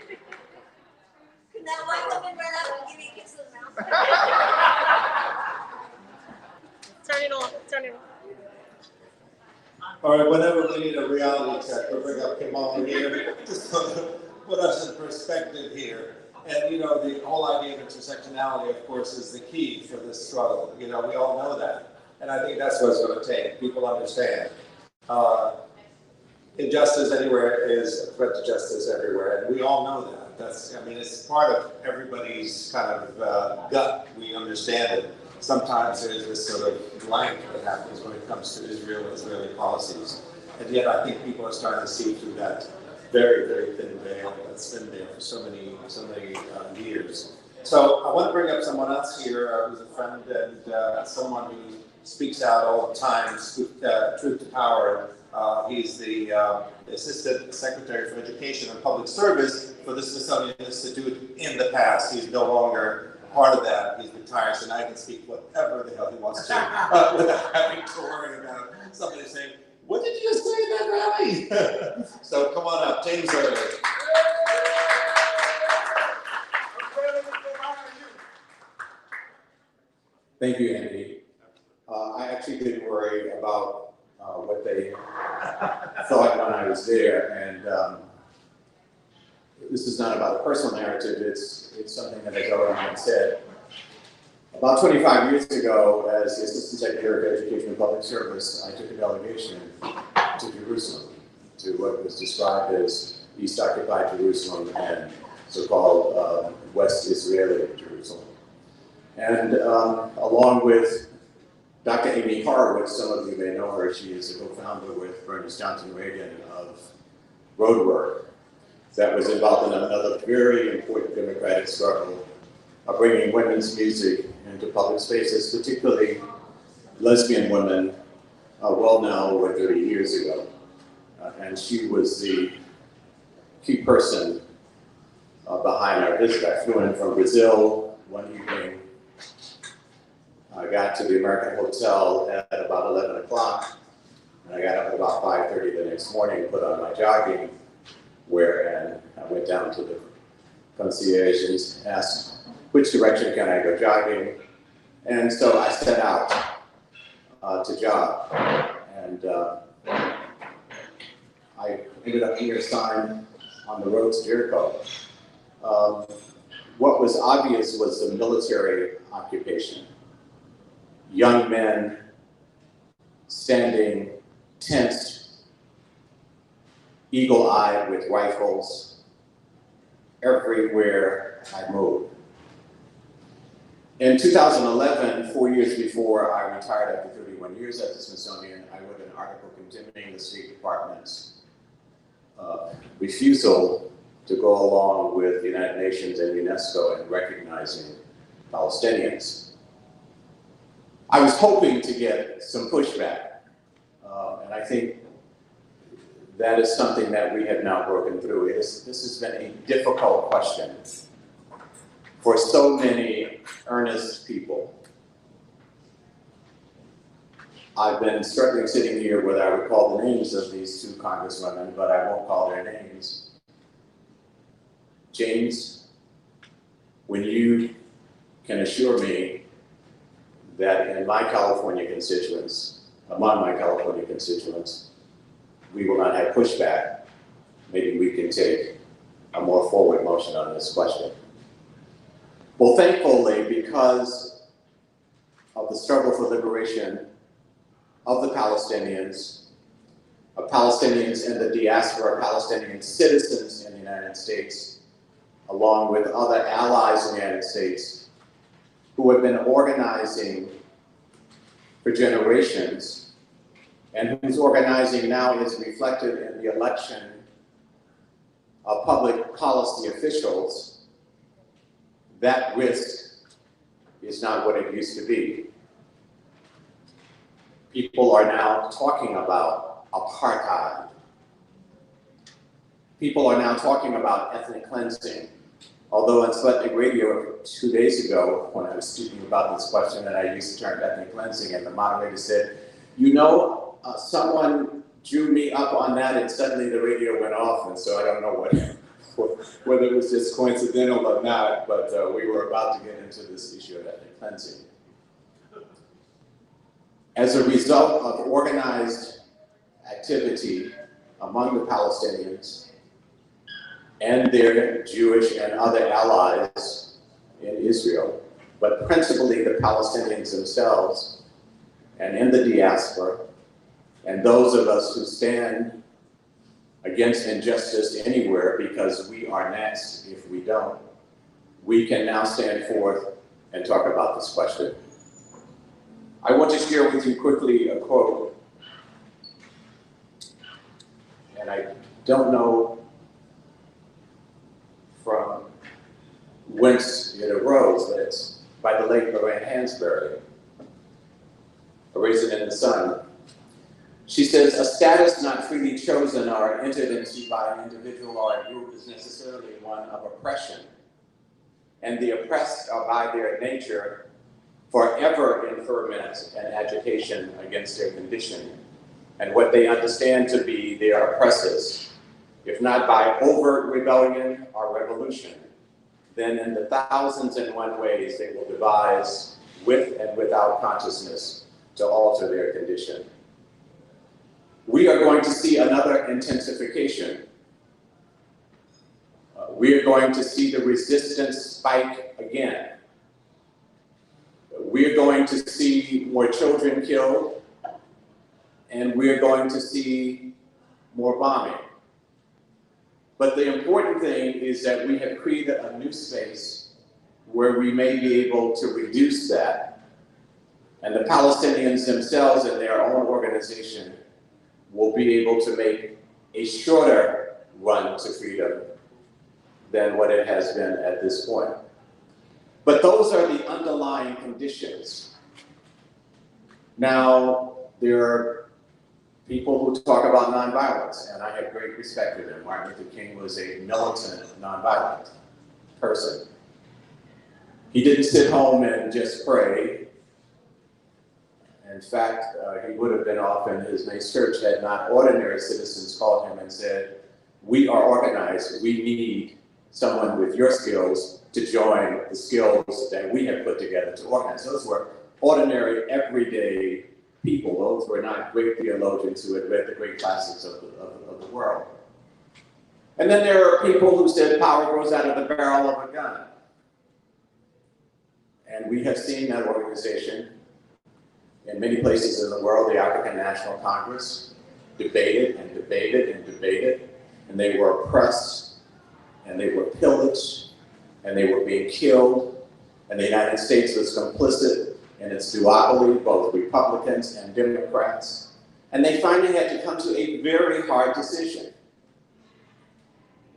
Can that white woman run up and give me a kiss in the mouth?
Turn it on. Turn it on.
All right, whenever we need a reality check, we'll bring up Kamal here, just to put us in perspective here. And you know, the whole idea of intersectionality, of course, is the key for this struggle. You know, we all know that. And I think that's what it's going to take. People understand. Injustice anywhere is a threat to justice everywhere. And we all know that. It's part of everybody's kind of gut. We understand it. Sometimes there's this sort of blank that happens when it comes to Israel and Israeli policies. And yet I think people are starting to see through that very, very thin veil that's been there for so many years. So I want to bring up someone else here who's a friend and someone who speaks out all the time, truth to power. He's the Assistant Secretary for Education and Public Service for the Smithsonian Institute in the past. He's no longer part of that. He's retired, so now he can speak whatever the hell he wants to without having to worry about somebody saying, "What did you just say in that rally?" So come on up, James Early.
Thank you, Andy. I actually didn't worry about what they thought when I was there, and this is not about a personal narrative. It's something that has already been said. About 25 years ago, as the Assistant Secretary of Education and Public Service, I took a delegation to Jerusalem, to what was described as East Occupied Jerusalem and so-called West Israeli Jerusalem. And along with Dr. Amy Horowitz, some of you may know her, she is a co-founder with Bernice Johnson Reagan of Roadwork that was involved in another very important democratic struggle of bringing women's music into public spaces, particularly lesbian women, well now over 30 years ago. And she was the key person behind our visit. I flew in from Brazil one evening. I got to the American Hotel at about 11 o'clock, and I got up at about 5:30 the next morning, put on my jogging wear, and I went down to the concierge and asked, which direction can I go jogging? And so I set out to jog, and I ended up near a sign on the road to Jericho. What was obvious was the military occupation. Young men standing tense, eagle-eyed with rifles everywhere I moved. In 2011, 4 years before I retired after 31 years at the Smithsonian, I wrote an article condemning the State Department's refusal to go along with the United Nations and UNESCO in recognizing Palestinians. I was hoping to get some pushback, and I think that is something that we have now broken through. This has been a difficult question for so many earnest people. I've been struggling sitting here whether I would call the names of these two congresswomen, but I won't call their names. James, when you can assure me that in my California constituents, among my California constituents, we will not have pushback, maybe we can take a more forward motion on this question. Well, thankfully, because of the struggle for liberation of the Palestinians, of Palestinians in the diaspora, Palestinian citizens in the United States, along with other allies in the United States, who have been organizing for generations, and whose organizing now is reflected in the election of public policy officials, that risk is not what it used to be. People are now talking about apartheid. People are now talking about ethnic cleansing. Although on Sputnik Radio 2 days ago, when I was speaking about this question, and I used the term ethnic cleansing, and the moderator said, you know, someone drew me up on that and suddenly the radio went off, and so I don't know whether it was just coincidental or not, but we were about to get into this issue of ethnic cleansing. As a result of organized activity among the Palestinians and their Jewish and other allies in Israel, but principally the Palestinians themselves and in the diaspora, and those of us who stand against injustice anywhere, because we are next if we don't, we can now stand forth and talk about this question. I want to share with you quickly a quote, and I don't know from whence it arose. That's by the late Lorraine Hansberry, A Raisin in the Sun. She says, a status not freely chosen or entered into by an individual or a group is necessarily one of oppression. And the oppressed are by their nature forever in ferment and agitation against their condition and what they understand to be their oppressors, if not by overt rebellion or revolution, then in the thousands and one ways they will devise with and without consciousness to alter their condition. We are going to see another intensification. We are going to see the resistance spike again. We are going to see more children killed, and we're going to see more bombing. But the important thing is that we have created a new space where we may be able to reduce that, and the Palestinians themselves and their own organization will be able to make a shorter run to freedom than what it has been at this point. But those are the underlying conditions. Now, there are people who talk about nonviolence, and I have great respect for them. Martin Luther King was a militant, nonviolent person. He didn't sit home and just pray. In fact, he would have been off in his main church had not ordinary citizens called him and said, we are organized, we need someone with your skills to join the skills that we have put together to organize. Those were ordinary, everyday people. Those were not great theologians who had read the great classics of the world. And then there are people who said power grows out of the barrel of a gun. And we have seen that organization in many places in the world. The African National Congress debated and debated and debated, and they were oppressed, and they were pillaged, and they were being killed, and the United States was complicit in its duopoly, both Republicans and Democrats, and they finally had to come to a very hard decision.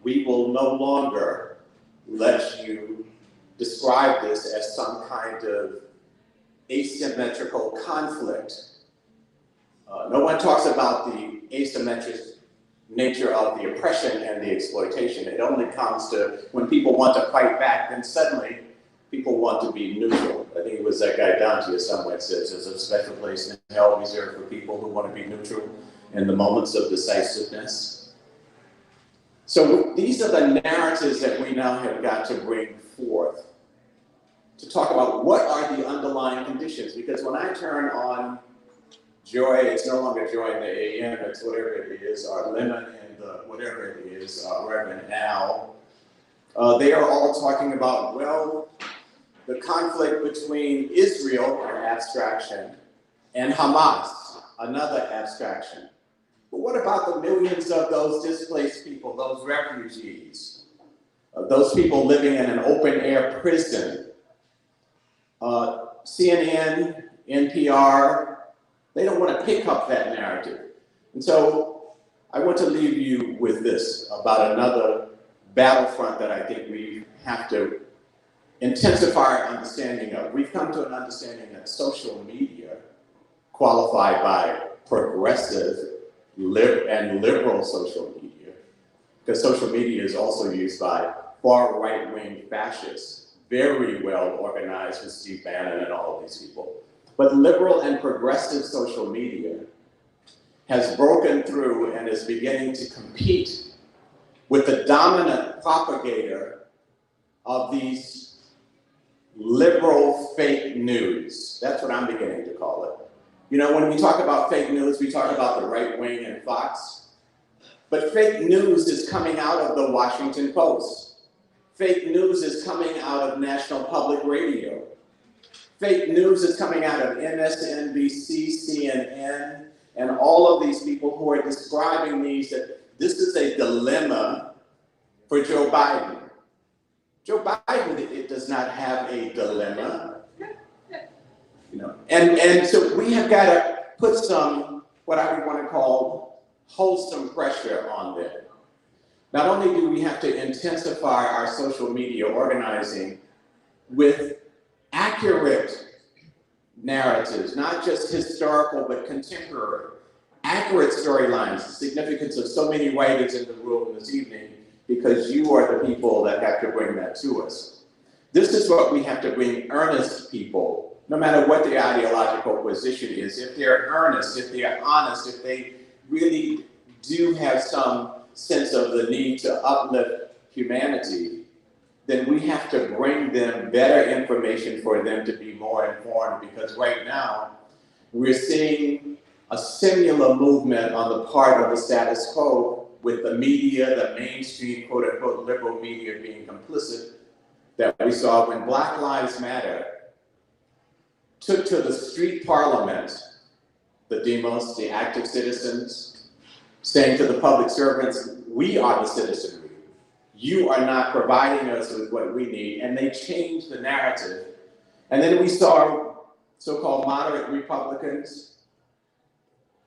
We will no longer let you describe this as some kind of asymmetrical conflict. No one talks about the asymmetric nature of the oppression and the exploitation. It only comes to when people want to fight back, then suddenly people want to be neutral. I think it was that guy Dante somewhere says there's a special place in hell reserved for people who want to be neutral in the moments of decisiveness. So these are the narratives that we now have got to bring forth to talk about what are the underlying conditions. Because when I turn on Joy, it's no longer Joy in the AM, it's whatever it is, or Lemon in the whatever it is, Reverend Al. They are all talking about, well, the conflict between Israel, an abstraction, and Hamas, another abstraction. But what about the millions of those displaced people, those refugees, those people living in an open-air prison? CNN, NPR, they don't want to pick up that narrative. And so I want to leave you with this about another battlefront that I think we have to intensify our understanding of. We've come to an understanding that social media, qualified by progressive and liberal social media, because social media is also used by far right-wing fascists, very well organized with Steve Bannon and all of these people. But liberal and progressive social media has broken through and is beginning to compete with the dominant propagator of these liberal fake news. That's what I'm beginning to call it. You know, when we talk about fake news, we talk about the right wing and Fox. But fake news is coming out of the Washington Post. Fake news is coming out of National Public Radio. Fake news is coming out of MSNBC, CNN, and all of these people who are describing these, that this is a dilemma for Joe Biden. Joe Biden, it does not have a dilemma. You know, and so we have got to put some, what I would want to call wholesome pressure on them. Not only do we have to intensify our social media organizing with accurate narratives, not just historical, but contemporary, accurate storylines, the significance of so many writers in the room this evening, because you are the people that have to bring that to us. This is what we have to bring: earnest people, no matter what their ideological position is. If they're earnest, if they're honest, if they really do have some sense of the need to uplift humanity, then we have to bring them better information for them to be more informed, because right now we're seeing a similar movement on the part of the status quo, with the media, the mainstream quote-unquote liberal media, being complicit, that we saw when Black Lives Matter took to the street parliament, the demos, the active citizens, saying to the public servants, we are the citizenry. You are not providing us with what we need. And they changed the narrative. And then we saw so-called moderate Republicans,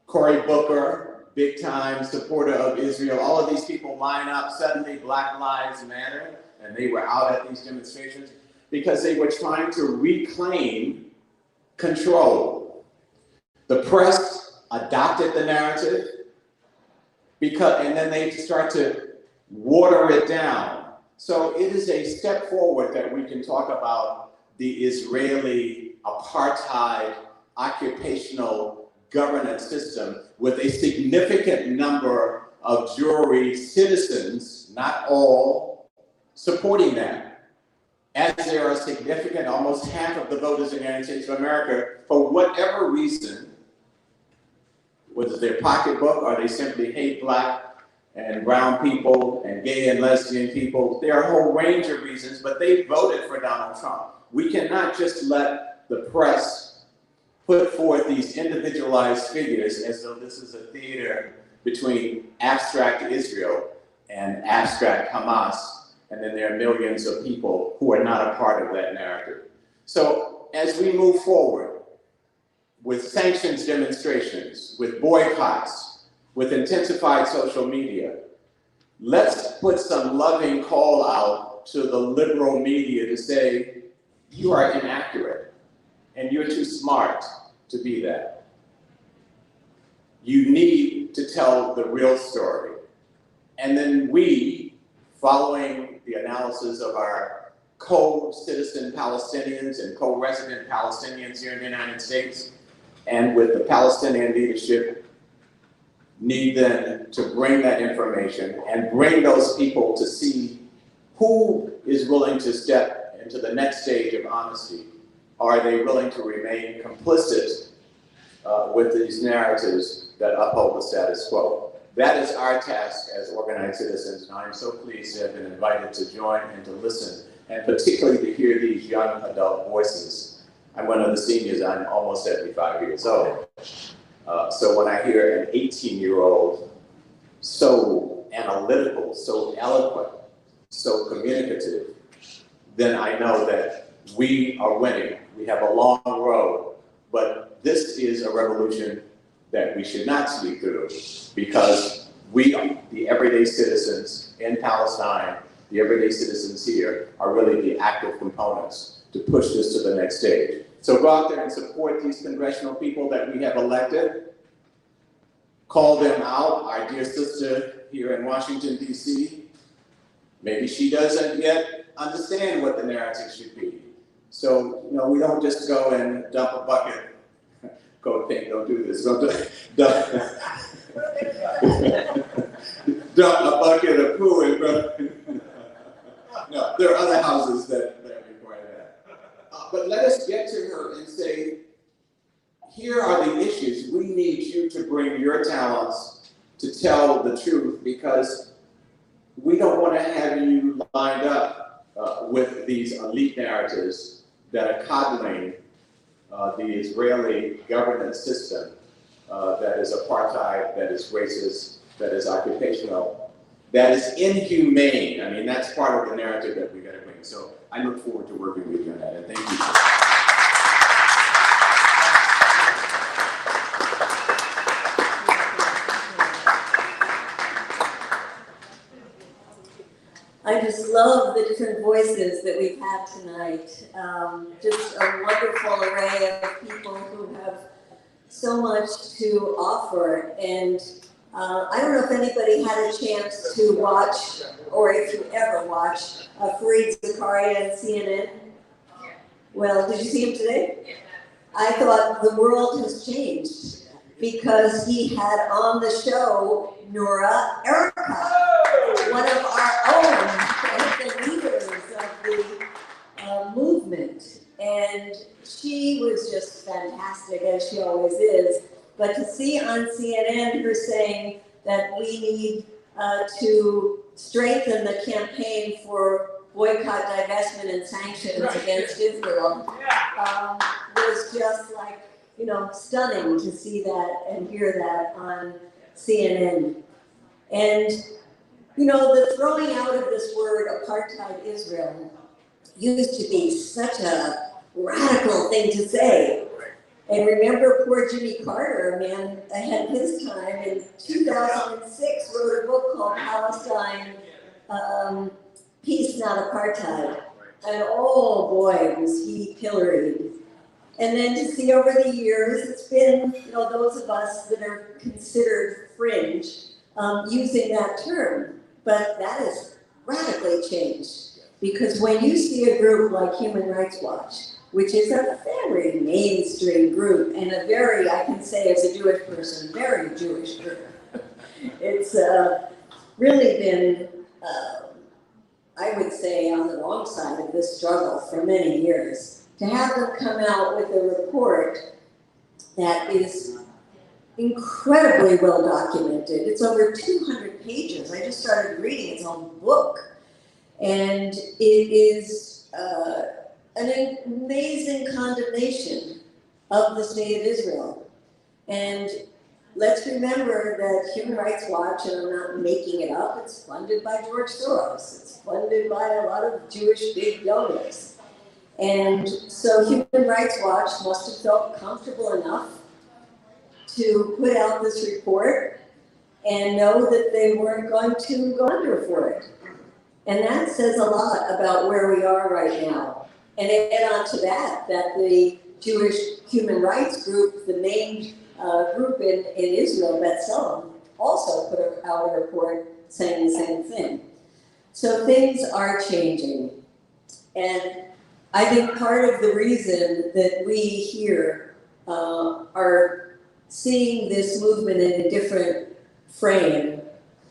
Cory Booker, big time supporter of Israel, all of these people line up, suddenly Black Lives Matter, and they were out at these demonstrations because they were trying to reclaim control. The press adopted the narrative, and then they start to water it down. So it is a step forward that we can talk about the Israeli apartheid occupational governance system with a significant number of Jewry citizens, not all, supporting that. As there are significant, almost half of the voters in the United States of America, for whatever reason, whether it's their pocketbook or they simply hate Black and brown people and gay and lesbian people, there are a whole range of reasons, but they voted for Donald Trump. We cannot just let the press put forth these individualized figures as though this is a theater between abstract Israel and abstract Hamas, and then there are millions of people who are not a part of that narrative. So as we move forward with sanctions demonstrations, with boycotts, with intensified social media, let's put some loving call out to the liberal media to say, you are inaccurate and you're too smart to be that. You need to tell the real story. And then we, following the analysis of our co-citizen Palestinians and co-resident Palestinians here in the United States, and with the Palestinian leadership, need then to bring that information and bring those people to see who is willing to step into the next stage of honesty. Are they willing to remain complicit with these narratives that uphold the status quo? That is our task as organized citizens, and I'm so pleased to have been invited to join and to listen, and particularly to hear these young adult voices. I'm one of the seniors, I'm almost 75 years old. So when I hear an 18-year-old so analytical, so eloquent, so communicative, then I know that we are winning. We have a long road, but this is a revolution that we should not sleep through, because we, the everyday citizens in Palestine, the everyday citizens here, are really the active components to push this to the next stage. So go out there and support these congressional people that we have elected. Call them out. Our dear sister here in Washington, D.C., maybe she doesn't yet understand what the narrative should be. So, we don't just go and dump a bucket. Code pink, don't do this. Don't dump a bucket of poo in front of No, there are other houses that require that. But let us get to her and say, here are the issues. We need you to bring your talents to tell the truth, because we don't want to have you lined up with these elite narratives that are coddling the Israeli governance system that is apartheid, that is racist, that is occupational, that is inhumane. I mean, that's part of the narrative that we got to bring. So I look forward to working with you on that, and thank you.
love the different voices that we've had tonight. Just a wonderful array of people who have so much to offer. And I don't know if anybody had a chance to watch, or if you ever watched, Fareed Zakaria on CNN. Well, did you see him today? I thought the world has changed because he had on the show Nora Erica, one of our own, one of the leaders of the movement. And she was just fantastic, as she always is. But to see on CNN her saying that we need to strengthen the campaign for boycott, divestment, and sanctions against Israel was just like, you know, stunning to see that and hear that on CNN. And, you know, the throwing out of this word apartheid Israel used to be such a radical thing to say. And remember poor Jimmy Carter, a man ahead of his time, in 2006 wrote a book called Palestine, Peace, Not Apartheid. And oh boy, was he pilloried. And then to see over the years, it's been, you know, those of us that are considered fringe using that term. But that has radically changed. Because when you see a group like Human Rights Watch, which is a very mainstream group and a very, I can say as a Jewish person, very Jewish group. It's really been, I would say, on the wrong side of this struggle for many years. To have them come out with a report that is incredibly well documented. It's over 200 pages. I just started reading its own book. And it is an amazing condemnation of the state of Israel. And let's remember that Human Rights Watch, and I'm not making it up, it's funded by George Soros. It's funded by a lot of Jewish big donors. And so Human Rights Watch must have felt comfortable enough to put out this report and know that they weren't going to go under for it. And that says a lot about where we are right now. And add on to that, that the Jewish Human Rights Group, the main group in Israel, B'Tselem, also put out a report saying the same thing. So things are changing. And I think part of the reason that we here are seeing this movement in a different frame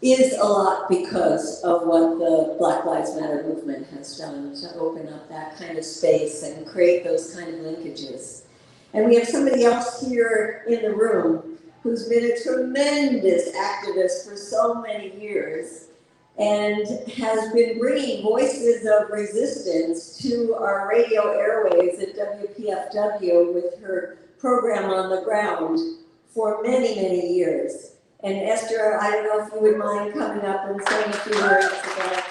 is a lot because of what the Black Lives Matter movement has done to open up that kind of space and create those kind of linkages. And we have somebody else here in the room who's been a tremendous activist for so many years and has been bringing voices of resistance to our radio airwaves at WPFW with her program On the Ground for many, many years. And Esther, I don't know if you would mind coming up and saying a few words about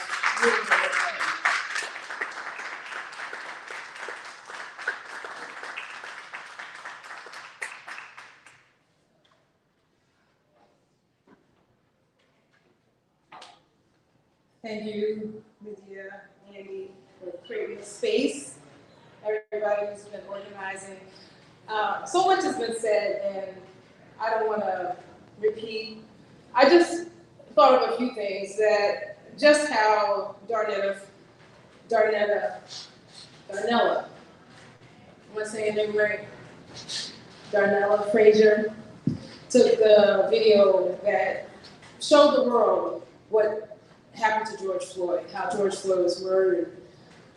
Thank you, Medea, Andy, for creating the space. Everybody who's been organizing. So much has been said, and I don't want to repeat. I just thought of a few things that just how Darnella, am I saying it right? Darnella Frazier took the video that showed the world what happened to George Floyd, how George Floyd was murdered.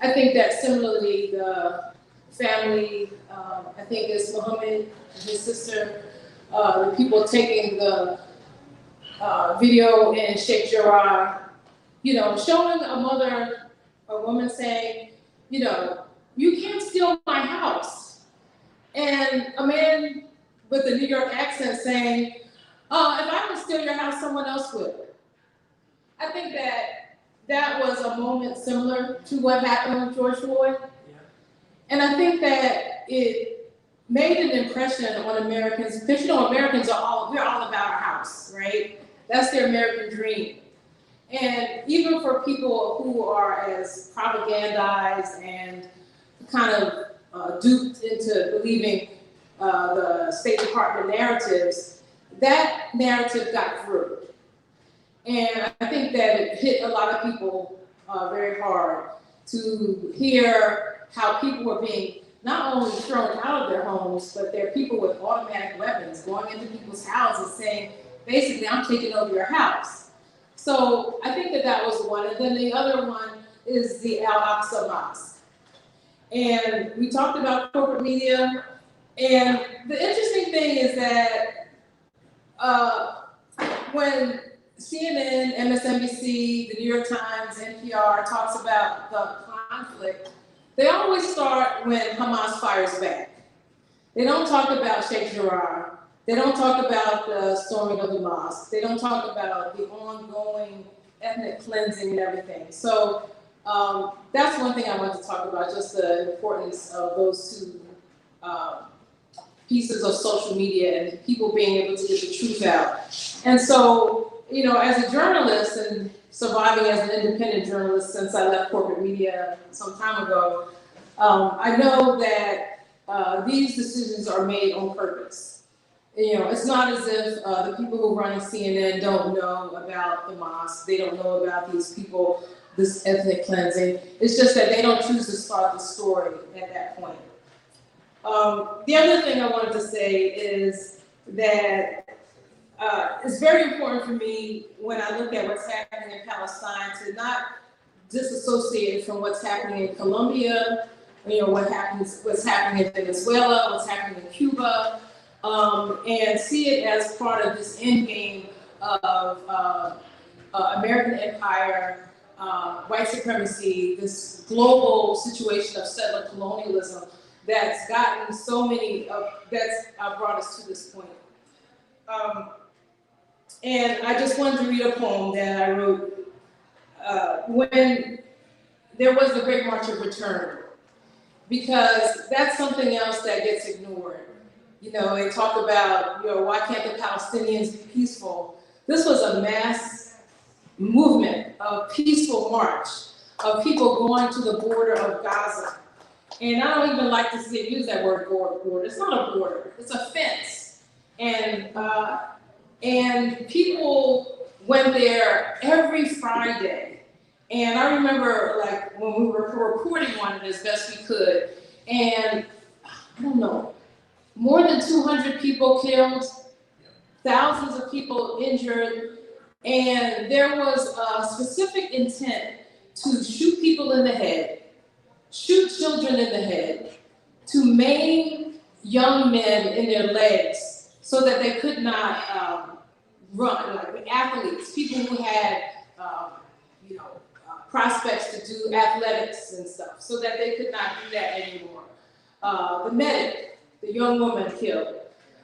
I think that similarly, the family, I think it's Muhammad and his sister, the people taking the video in Sheikh Jarrah, you know, showing a woman saying, you know, you can't steal my house. And a man with a New York accent saying, if I can steal your house, someone else will. I think that was a moment similar to what happened with George Floyd. Yeah. And I think that it made an impression on Americans, because you know, Americans we're all about our house, right? That's their American dream. And even for people who are as propagandized and kind of duped into believing the State Department narratives, that narrative got through. And I think that it hit a lot of people very hard to hear how people were being not only thrown out of their homes, but there are people with automatic weapons going into people's houses saying, basically, I'm taking over your house. So I think that that was one. And then the other one is the Al-Aqsa Mosque. And we talked about corporate media. And the interesting thing is that when CNN, MSNBC, the New York Times, NPR talks about the conflict, they always start when Hamas fires back. They don't talk about Sheikh Jarrah. They don't talk about the storming of the mosque. They don't talk about the ongoing ethnic cleansing and everything. So that's one thing I want to talk about, just the importance of those two pieces of social media and people being able to get the truth out. And so, you know, as a journalist and surviving as an independent journalist since I left corporate media some time ago, I know that these decisions are made on purpose. You know, it's not as if the people who run CNN don't know about the mosque, they don't know about these people, this ethnic cleansing. It's just that they don't choose to start the story at that point. The other thing I wanted to say is that it's very important for me when I look at what's happening in Palestine to not disassociate it from what's happening in Colombia, you know, what's happening in Venezuela, what's happening in Cuba, and see it as part of this end game of American empire, white supremacy, this global situation of settler colonialism that's gotten so many, that's brought us to this point. And I just wanted to read a poem that I wrote when there was the Great March of Return, because that's something else that gets ignored. You know, they talk about, you know, why can't the Palestinians be peaceful? This was a mass movement of peaceful march of people going to the border of Gaza. And I don't even like to see it use that word border. It's not a border, it's a fence. And people went there every Friday. And I remember, like, when we were reporting on it as best we could, and I don't know, more than 200 people killed, thousands of people injured, and there was a specific intent to shoot people in the head, shoot children in the head, to maim young men in their legs so that they could not run, like athletes, people who had, you know, prospects to do athletics and stuff, so that they could not do that anymore. The medic, the young woman killed,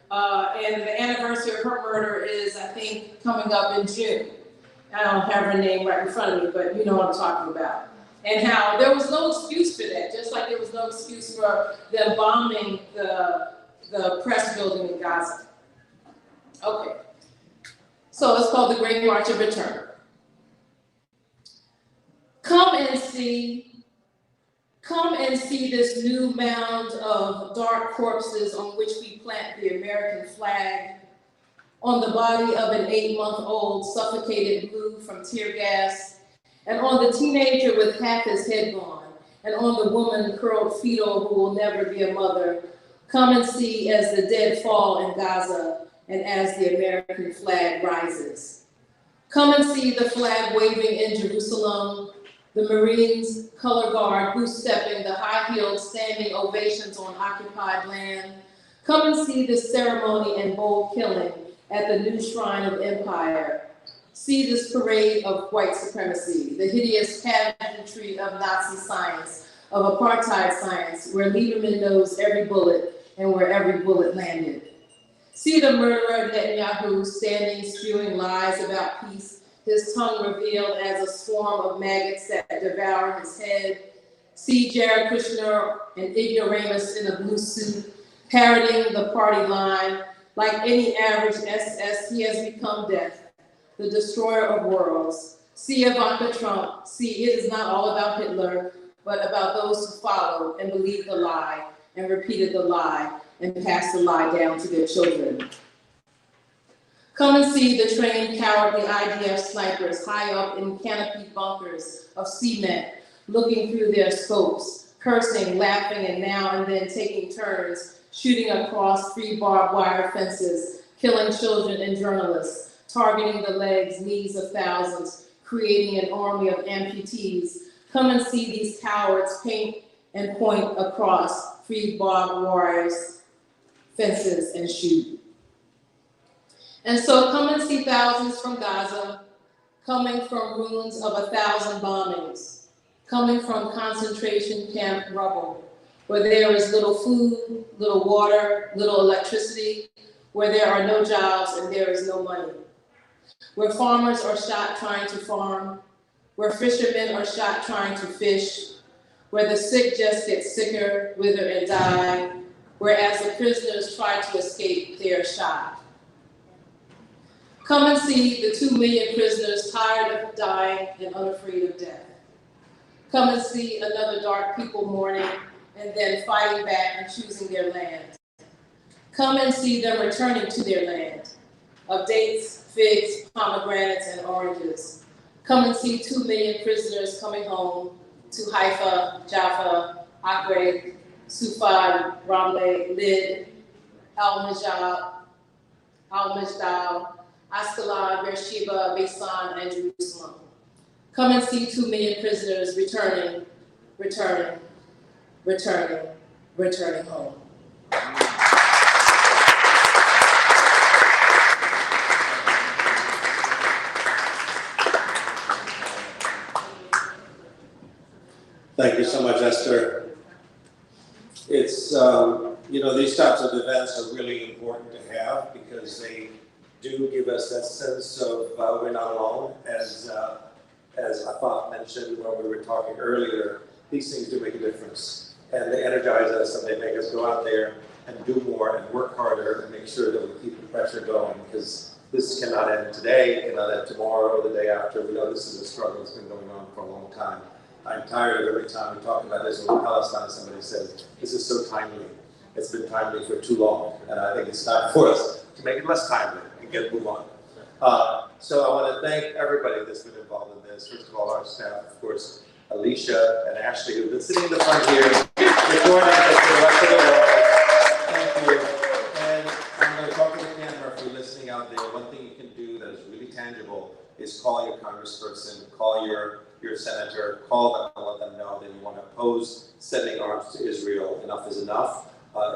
and the anniversary of her murder is, I think, coming up in June. I don't have her name right in front of me, but you know what I'm talking about. And how there was no excuse for that, just like there was no excuse for them bombing the press building in Gaza. Okay, so it's called the Great March of Return. Come and see this new mound of dark corpses on which we plant the American flag, on the body of an 8-month-old suffocated blue from tear gas, and on the teenager with half his head gone, and on the woman curled fetal who will never be a mother. Come and see as the dead fall in Gaza and as the American flag rises. Come and see the flag waving in Jerusalem, the Marines color guard goose-stepping the high-heeled standing ovations on occupied land. Come and see this ceremony and bold killing at the new shrine of empire. See this parade of white supremacy, the hideous pageantry of Nazi science, of apartheid science, where Lieberman knows every bullet and where every bullet landed. See the murderer Netanyahu standing spewing lies about peace, his tongue revealed as a swarm of maggots that devour his head. See Jared Kushner, an ignoramus in a blue suit, parroting the party line. Like any average SS, he has become death, the destroyer of worlds. See Ivanka Trump, see it is not all about Hitler, but about those who followed and believed the lie and repeated the lie and passed the lie down to their children. Come and see the trained, cowardly IDF snipers high up in canopied bunkers of cement, looking through their scopes, cursing, laughing, and now and then taking turns, shooting across free barbed wire fences, killing children and journalists, targeting the legs, knees of thousands, creating an army of amputees. Come and see these cowards paint and point across free barbed wires, fences, and shoot. And so come and see thousands from Gaza, coming from ruins of 1,000 bombings, coming from concentration camp rubble, where there is little food, little water, little electricity, where there are no jobs and there is no money, where farmers are shot trying to farm, where fishermen are shot trying to fish, where the sick just get sicker, wither, and die, whereas the prisoners try to escape, they are shot. Come and see the 2 million prisoners tired of dying and unafraid of death. Come and see another dark people mourning and then fighting back and choosing their land. Come and see them returning to their land of dates, figs, pomegranates, and oranges. Come and see 2 million prisoners coming home to Haifa, Jaffa, Acre, Sufad, Ramle, Lid, Al-Majab, Al-Majdal, Ascalon, Beersheba, Beisan, and Jerusalem. Come and see 2 million prisoners returning, returning, returning, returning home.
Thank you so much, Esther. It's, these types of events are really important to have because they do give us that sense of we're not alone. As Afaf mentioned when we were talking earlier, these things do make a difference. And they energize us and they make us go out there and do more and work harder and make sure that we keep the pressure going because this cannot end today, it cannot end tomorrow or the day after. We know this is a struggle that's been going on for a long time. I'm tired of every time we talk about Israel and Palestine, somebody says, this is so timely. It's been timely for too long. And I think it's time for us to make it less timely and move on. So I want to thank everybody that's been involved in this. First of all, our staff, of course, Alicia and Ashley, who've been sitting in the front here, recording this for the rest of the world. Thank you. And I'm going to talk to the camera if you're listening out there. One thing you can do that is really tangible is call your congressperson, call your senator, call them and let them know that you want to oppose sending arms to Israel. Enough is enough.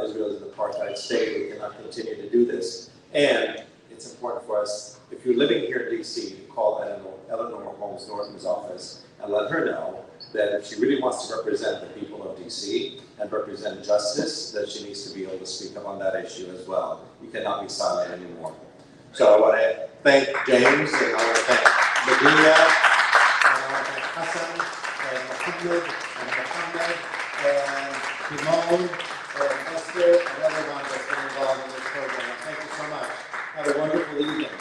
Israel is an apartheid state. We cannot continue to do this. And it's important for us, if you're living here in DC, call Eleanor Holmes Norton's office and let her know that if she really wants to represent the people of DC and represent justice, that she needs to be able to speak up on that issue as well. You cannot be silent anymore. So I want to thank James, and I want to thank Medina, and I want to thank Hassan, and Mahmoud, and Mohammed, and Timon, and Esther, and everyone that's been involved in this program. Thank you so much. Have a wonderful evening.